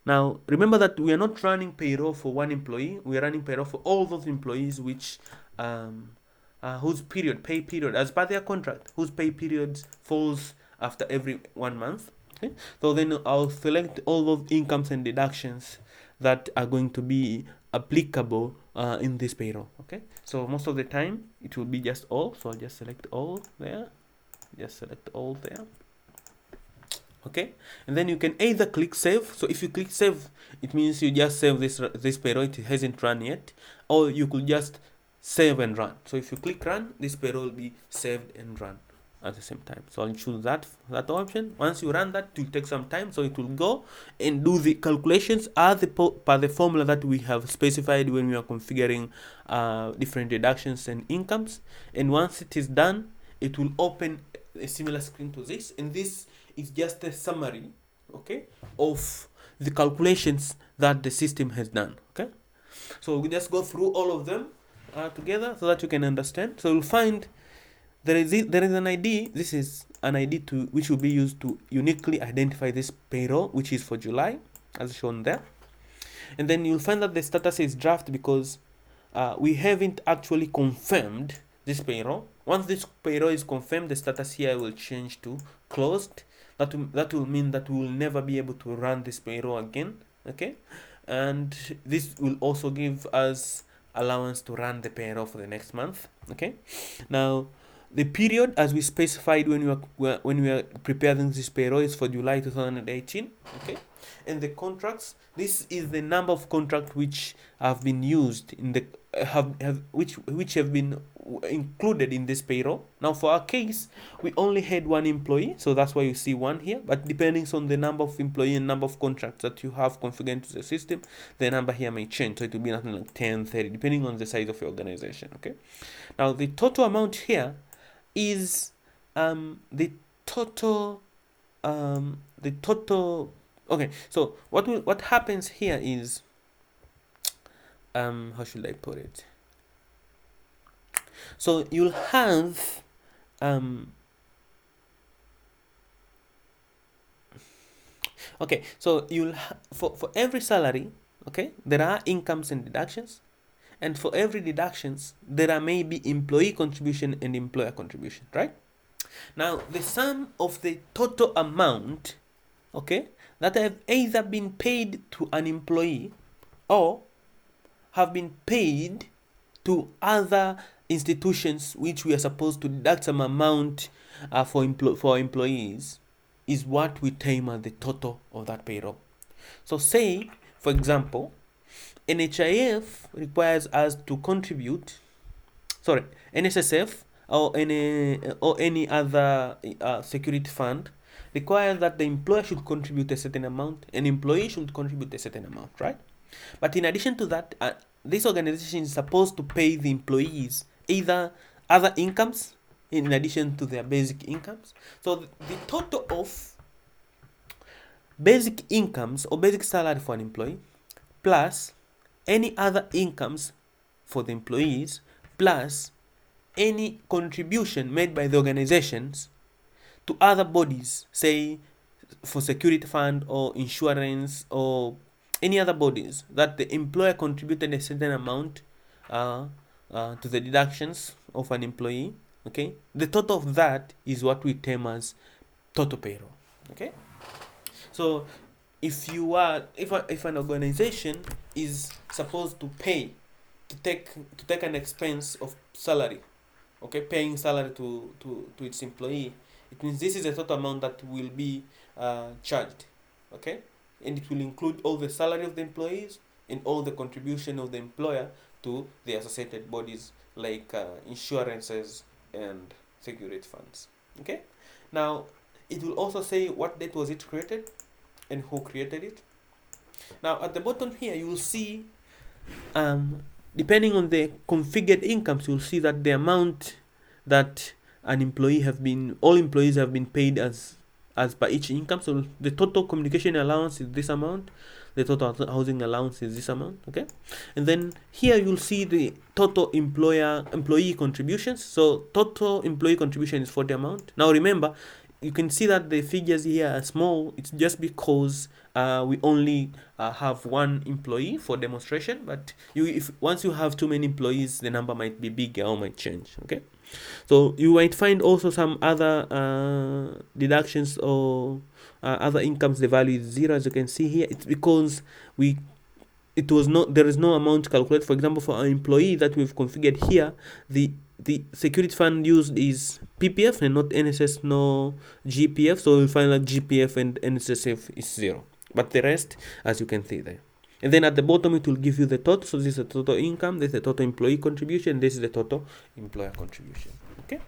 Now remember that we are not running payroll for one employee, we are running payroll for all those employees which whose pay period as per their contract, whose pay periods falls after every 1 month. Okay, so then I'll select all those incomes and deductions that are going to be applicable in this payroll. Okay, so most of the time it will be just all, so I'll just select all there, okay, and then you can either click save. So if you click save, it means you just save this payroll, it hasn't run yet, or you could just save and run. So if you click run, this payroll will be saved and run at the same time. So I'll choose that option. Once you run that, it will take some time, so it will go and do the calculations as per the formula that we have specified when we are configuring different deductions and incomes. And once it is done, it will open a similar screen to this, and this is just a summary, okay, of the calculations that the system has done. Okay, so we just go through all of them together so that you can understand. So you'll find there is an ID. This is an ID which will be used to uniquely identify this payroll, which is for July, as shown there. And then you'll find that the status is draft because we haven't actually confirmed this payroll. Once this payroll is confirmed, the status here will change to closed. that will mean that we will never be able to run this payroll again. Okay, and this will also give us allowance to run the payroll for the next month. Okay, now the period as we specified when we are preparing this payroll is for July 2018. Okay, and the contracts, this is the number of contracts which have been used in the which have been included in this payroll. Now for our case, we only had one employee, so that's why you see one here, but depending on the number of employee and number of contracts that you have configured to the system, the number here may change, so it will be nothing like 10, 30, depending on the size of your organization. Okay, now the total amount here is the total okay, so what happens here is how should I put it? So you'll have okay, so for every salary, okay, there are incomes and deductions, and for every deductions there are maybe employee contribution and employer contribution, right? Now the sum of the total amount, okay, that have either been paid to an employee or have been paid to other institutions which we are supposed to deduct some amount for employees is what we term as the total of that payroll. So say, for example, NHIF requires us to contribute, sorry, NSSF or any other security fund requires that the employer should contribute a certain amount and employee should contribute a certain amount, right? But in addition to that, this organization is supposed to pay the employees either other incomes in addition to their basic incomes. So the total of basic incomes or basic salary for an employee plus any other incomes for the employees plus any contribution made by the organizations to other bodies, say for security fund or insurance or any other bodies that the employer contributed a certain amount to the deductions of an employee. Okay, the total of that is what we term as total payroll. Okay, so if an organization is supposed to pay to take an expense of salary, okay, paying salary to its employee, it means this is the total amount that will be charged. Okay, and it will include all the salary of the employees and all the contribution of the employer to the associated bodies like insurances and security funds. Okay, now it will also say what date was it created and who created it. Now at the bottom here you will see depending on the configured incomes, you'll see that the amount that an employee all employees have been paid as per each income. So the total communication allowance is this amount, the total housing allowance is this amount. Okay, and then here you'll see the total employee contributions. So total employee contribution is for the amount. Now remember, you can see that the figures here are small. It's just because we only have one employee for demonstration, but once you have too many employees, the number might be bigger or might change. Okay, so you might find also some other deductions or other incomes. The value is 0, as you can see here. It's because there is no amount calculated. For example, for an employee that we've configured here, the security fund used is PPF and not NSS nor GPF, so you'll find that GPF and NSSF is 0, but the rest, as you can see there. And then at the bottom it will give you the total. So this is the total income, this is the total employee contribution, this is the total employer contribution. Okay,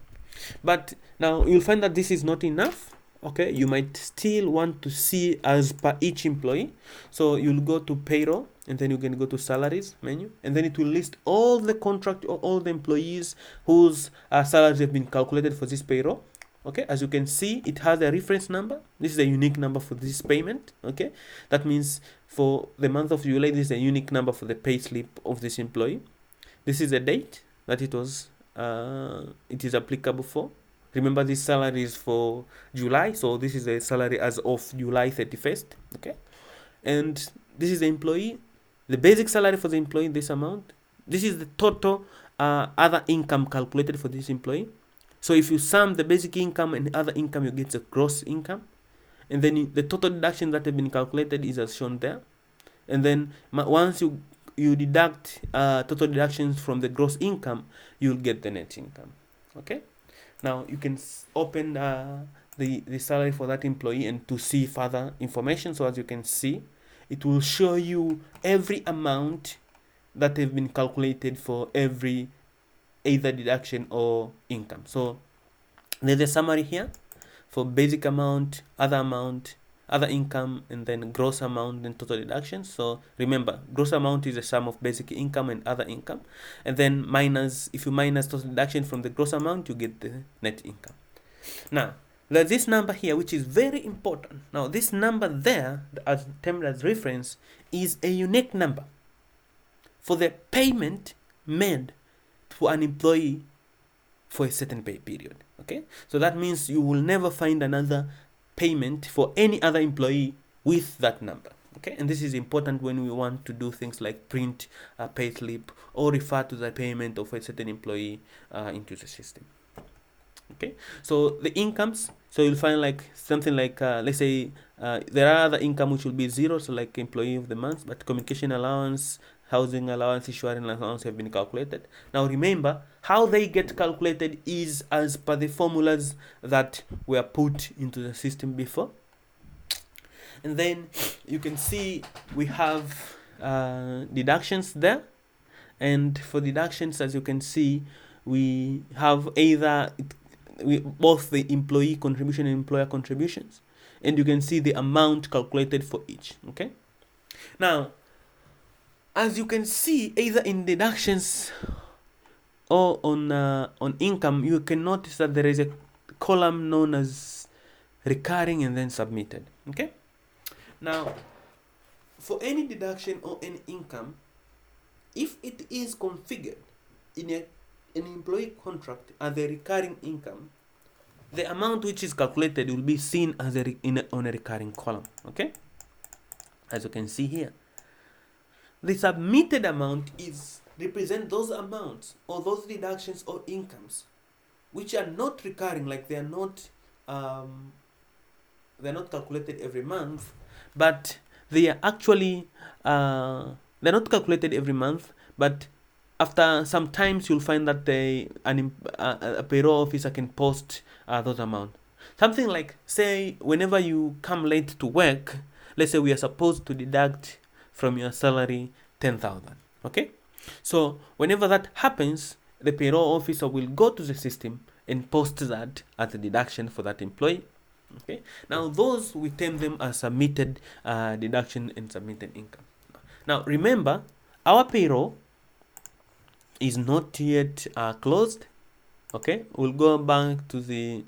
but now you'll find that this is not enough. Okay, you might still want to see as per each employee. So you'll go to payroll and then you can go to salaries menu, and then it will list all the contract or all the employees whose salaries have been calculated for this payroll. Okay, as you can see, it has a reference number. This is a unique number for this payment. Okay, that means for the month of July, this is a unique number for the pay slip of this employee. This is the date that it is applicable for. Remember, this salary is for July, so this is the salary as of July 31st. Okay, and this is the employee, the basic salary for the employee, this amount. This is the total other income calculated for this employee. So if you sum the basic income and other income, you get the gross income. and then the total deduction that have been calculated is as shown there. And then once you deduct total deductions from the gross income, you'll get the net income. Okay, now you can open the salary for that employee and to see further information. So as you can see, it will show you every amount that have been calculated for every either deduction or income. So there's a summary here for basic amount, other income, and then gross amount and total deductions. So remember, gross amount is the sum of basic income and other income, and then if you minus total deduction from the gross amount, you get the net income. Now there's this number here which is very important. Now this number there, as termed as reference, is a unique number for the payment made to an employee for a certain pay period. Okay, so that means you will never find another payment for any other employee with that number. Okay, and this is important when we want to do things like print a pay slip or refer to the payment of a certain employee into the system. Okay, so the incomes, so you'll find like something like let's say there are other income which will be zero, so like employee of the month, but communication allowance, housing allowance, insurance allowance have been calculated. Now remember, how they get calculated is as per the formulas that were put into the system before. And then you can see we have deductions there, and for deductions, as you can see, we have either both the employee contribution and employer contributions, and you can see the amount calculated for each. Okay, now as you can see, either in deductions or on income, you can notice that there is a column known as recurring and then submitted. Okay, now for any deduction or any income, if it is configured in an employee contract as a recurring income, the amount which is calculated will be seen as on a recurring column. Okay, as you can see here, the submitted amount represent those amounts or those deductions or incomes which are not recurring, like they're not calculated every month, but they are actually they're not calculated every month, but after some times you'll find that a payroll officer can post those amounts. Something like, say, whenever you come late to work, let's say we are supposed to deduct from your salary 10,000. Okay, so whenever that happens, the payroll officer will go to the system and post that as a deduction for that employee. Okay, now those, we term them as submitted deduction and submitted income. Now remember, our payroll is not yet closed. Okay, we'll go back to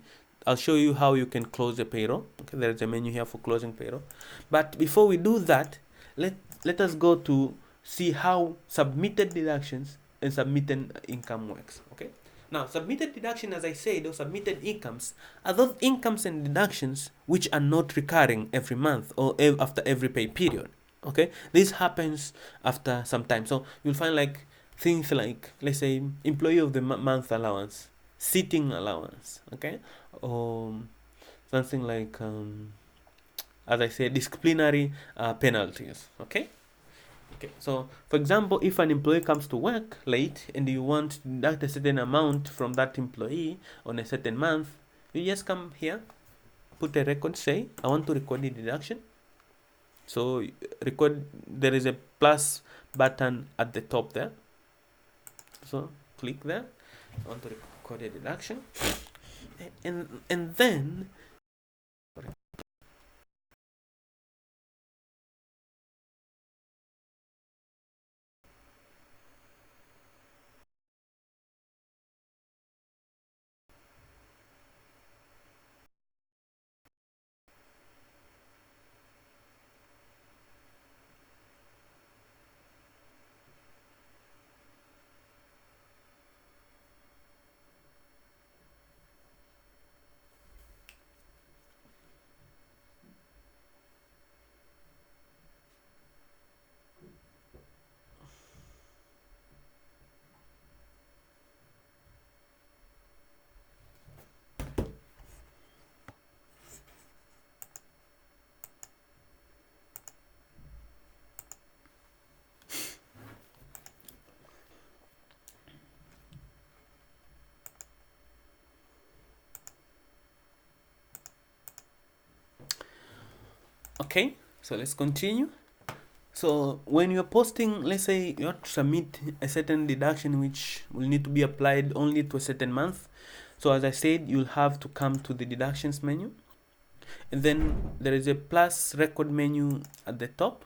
I'll show you how you can close the payroll. Okay, there's a menu here for closing payroll, but before we do that, let us go to see how submitted deductions and submitted income works. Okay, now submitted deduction, as I said, or submitted incomes are those incomes and deductions which are not recurring every month or after every pay period. Okay, this happens after some time. So you'll find like things like, let's say, employee of the month allowance, sitting allowance, okay, or something like as I said, disciplinary penalties. Okay, so for example, if an employee comes to work late and you want to deduct a certain amount from that employee on a certain month, you just come here, put a record, say I want to record the deduction. So record, there is a plus button at the top there, so click there, I want to record a deduction, and then Okay, so let's continue. So when you're posting, let's say you have to submit a certain deduction which will need to be applied only to a certain month. So as I said, you'll have to come to the deductions menu, and then there is a plus record menu at the top,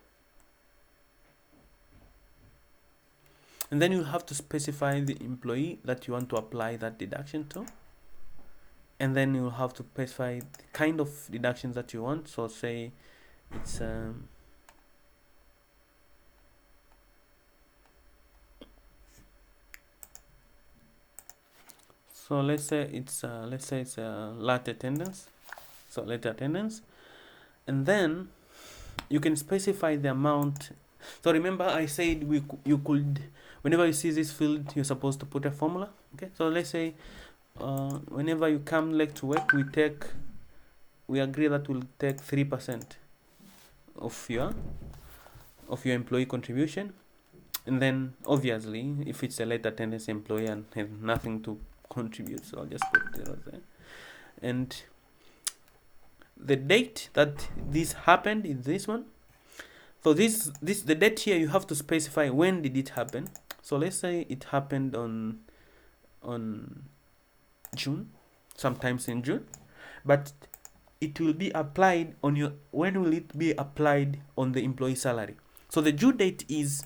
and then you'll have to specify the employee that you want to apply that deduction to, and then you'll have to specify the kind of deductions that you want. So say it's so let's say it's late attendance. So late attendance, and then you can specify the amount. So remember I said you could, whenever you see this field, you're supposed to put a formula. Okay, so let's say whenever you come late to work, we agree that we'll take 3% of your employee contribution, and then obviously if it's a late attendance employee and have nothing to contribute, so I'll just put 0 there, and the date that this happened is this one. So this the date here, you have to specify when did it happen. So let's say it happened on June, sometimes in June, but it will be applied on your, when will it be applied on the employee salary? So the due date is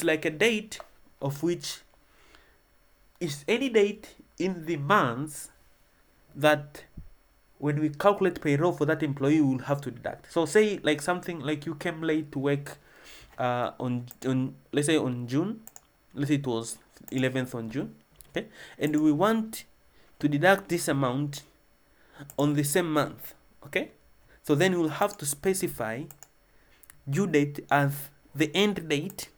like a date of which is any date in the month that when we calculate payroll for that employee, we will have to deduct. So say like something like you came late to work on let's say on June, let's say it was 11th on June, okay, and we want to deduct this amount on the same month, okay, so then we'll have to specify due date as the end date.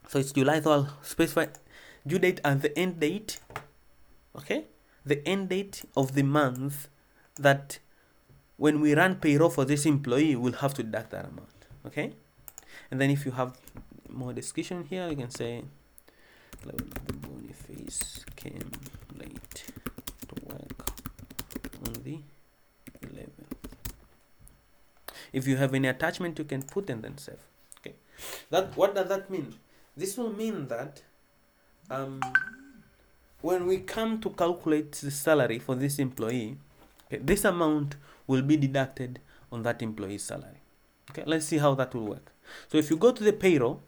So it's July, so I'll specify due date as the end date, okay, the end date of the month that when we run payroll for this employee, we'll have to deduct that amount, okay. And then if you have more discussion here, you can say Boniface came late to work on the 11th. If you have any attachment, you can put and then save. Okay, that, what does that mean? This will mean that when we come to calculate the salary for this employee, okay, this amount will be deducted on that employee's salary. Okay, let's see how that will work. So if you go to the payroll,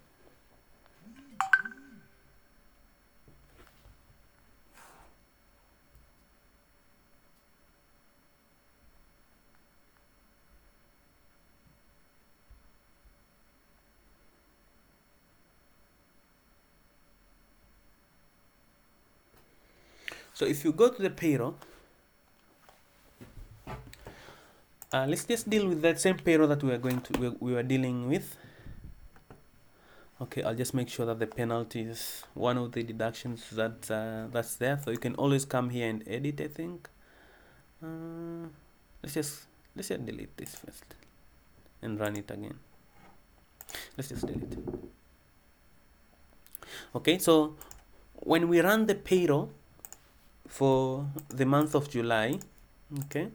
let's just deal with that same payroll that we were dealing with. Okay, I'll just make sure that the penalty is one of the deductions that's there. So you can always come here and edit, I think. Let's just delete this first and run it again. Let's just delete it. Okay, so when we run the payroll for the month of July, okay,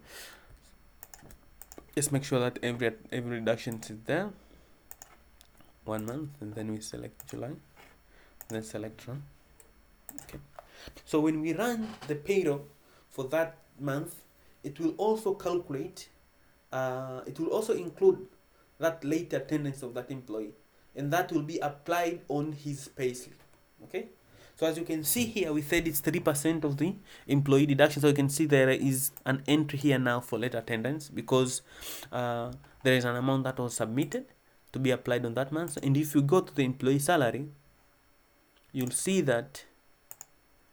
just make sure that every reduction is there. 1 month, and then we select July, then select run. Okay, so when we run the payroll for that month, it will also calculate, it will also include that late attendance of that employee, and that will be applied on his payslip. Okay, so as you can see here, we said it's 3% of the employee deduction. So you can see there is an entry here now for late attendance because there is an amount that was submitted to be applied on that month. And if you go to the employee salary, you'll see that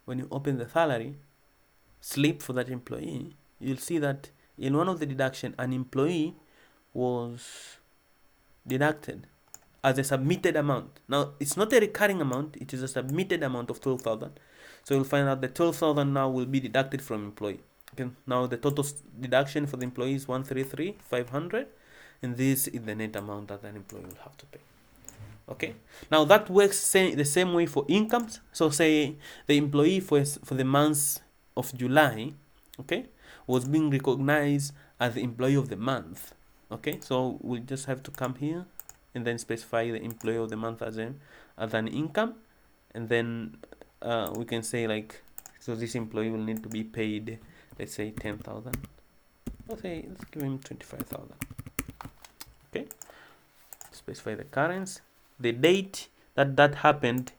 when you open the salary slip for that employee, you'll see that in one of the deduction, an employee was deducted as a submitted amount. Now it's not a recurring amount, it is a submitted amount of 12,000. So you'll find out the 12,000 now will be deducted from employee. Okay, now the total deduction for the employee is 133,500, and this is the net amount that an employee will have to pay. Okay, now that works the same way for incomes. So say the employee for the month of July, okay, was being recognized as the employee of the month. Okay, so we just have to come here and then specify the employee of the month as an income, and then we can say like, so this employee will need to be paid, let's say 10,000. Let's give him 25,000. Okay, specify the currency. The date that happened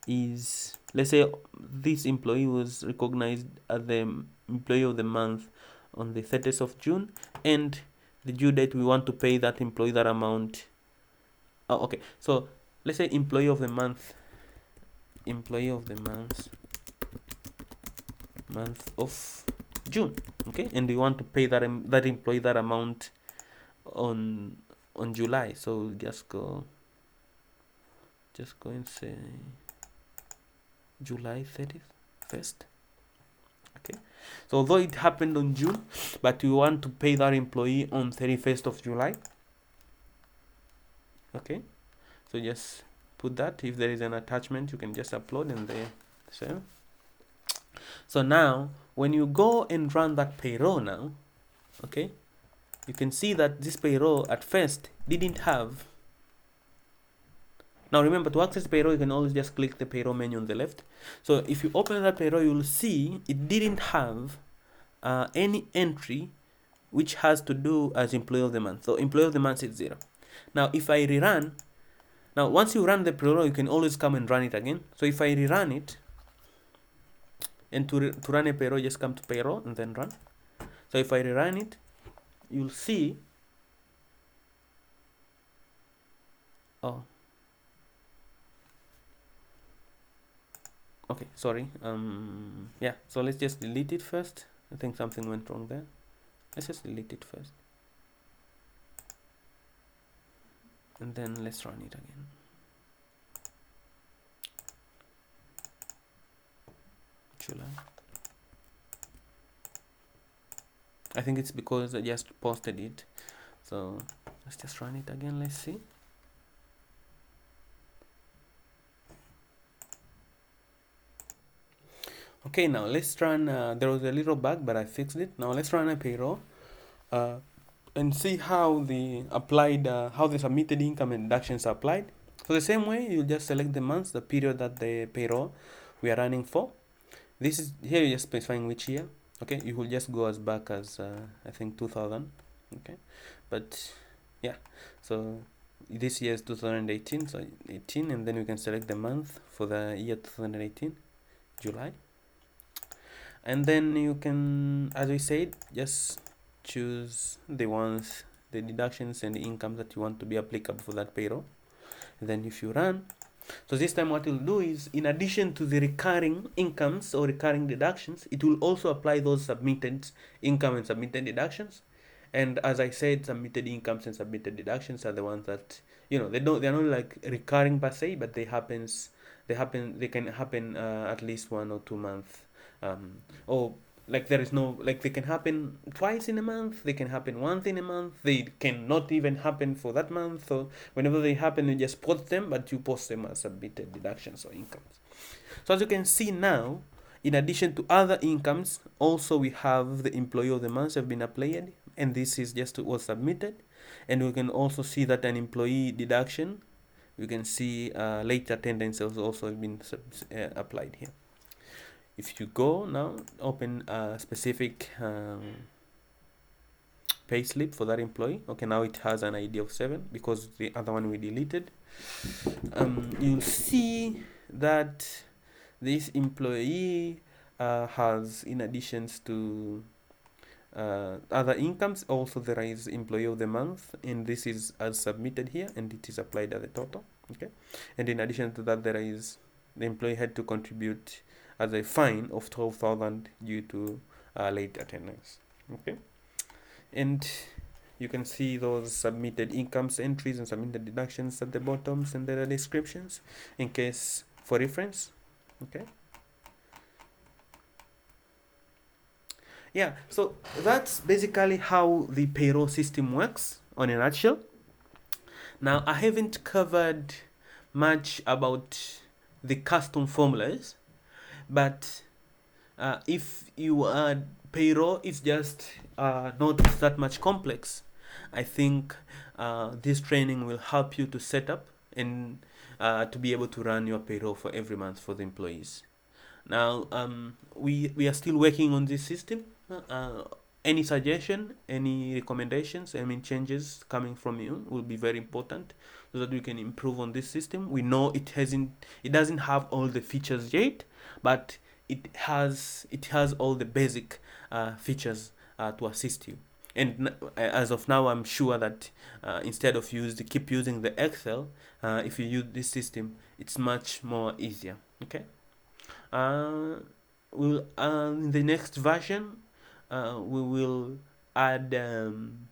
is, let's say this employee was recognized as the employee of the month on the 30th of June, and the due date we want to pay that employee that amount. Oh, okay, so let's say employee of the month month of June. Okay, and we want to pay that employee that amount on July. So just go and say July 31st. Okay, so although it happened on June, but we want to pay that employee on 31st of July. Okay, so just put that. If there is an attachment, you can just upload and there save. So now when you go and run that payroll now, okay, you can see that this payroll at first didn't have. Now remember, to access payroll, you can always just click the payroll menu on the left. So if you open that payroll, you will see it didn't have any entry which has to do as employee of the month. So employee of the month is 0. Now if I rerun, now once you run the payroll, you can always come and run it again. So if I rerun it, and to run a payroll, just come to payroll and then run. So if I rerun it, you'll see, oh, okay, sorry, yeah, so let's just delete it first. I think something went wrong there. Let's just delete it first, and then let's run it again. July. I think it's because I just posted it. So let's just run it again. Let's see. Okay, now let's run. There was a little bug, but I fixed it. Now let's run a payroll and see how the submitted income and deductions are applied. So the same way, you just select the months, the period that the payroll we are running for. This is here, you're just specifying which year. Okay, you will just go as back as I think 2000. Okay, but yeah, so this year is 2018, so 18, and then we can select the month for the year 2018, July, and then you can, as we said, just choose the deductions and the income that you want to be applicable for that payroll. And then if you run, so this time what it will do is, in addition to the recurring incomes or recurring deductions, it will also apply those submitted income and submitted deductions. And as I said, submitted incomes and submitted deductions are the ones that, they're not like recurring per se, but they can happen at least 1 or 2 months, or like there is no, like they can happen twice in a month, they can happen once in a month, they can not even happen for that month. So whenever they happen, you just post them, but you post them as submitted deductions or incomes. So as you can see now, in addition to other incomes, also we have the employee of the month have been applied, and this is just was submitted. And we can also see that an employee deduction, you can see late attendance has also been applied here. If you go now, open a specific pay slip for that employee. Okay, now it has an ID of 7 because the other one we deleted. You'll see that this employee has, in addition to other incomes, also there is employee of the month, and this is as submitted here, and it is applied at the total. Okay, and in addition to that, there is the employee had to contribute as a fine of 12,000 due to late attendance. Okay, and you can see those submitted incomes entries and submitted deductions at the bottoms, and there are descriptions in case for reference. Okay, yeah, so that's basically how the payroll system works on a nutshell. Now I haven't covered much about the custom formulas, but if you add payroll, it's just not that much complex. I think this training will help you to set up and to be able to run your payroll for every month for the employees. Now, we are still working on this system. Any suggestion, any recommendations, I mean changes coming from you will be very important so that we can improve on this system. We know it doesn't have all the features yet, but it has all the basic features to assist you. And as of now, I'm sure that instead of keep using the Excel, if you use this system, it's much more easier. Okay. Uh, we'll In the next version, we will add um,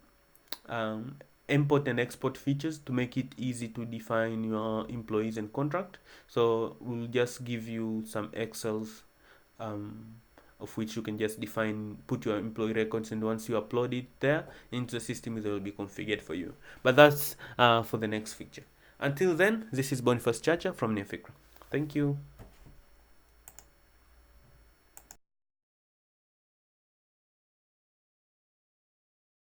import and export features to make it easy to define your employees and contract. So we'll just give you some Excels um, of which you can just put your employee records, and once you upload it there into the system, it will be configured for you. But that's for the next feature. Until then, this is Boniface Chacha from Nefikra. Thank you.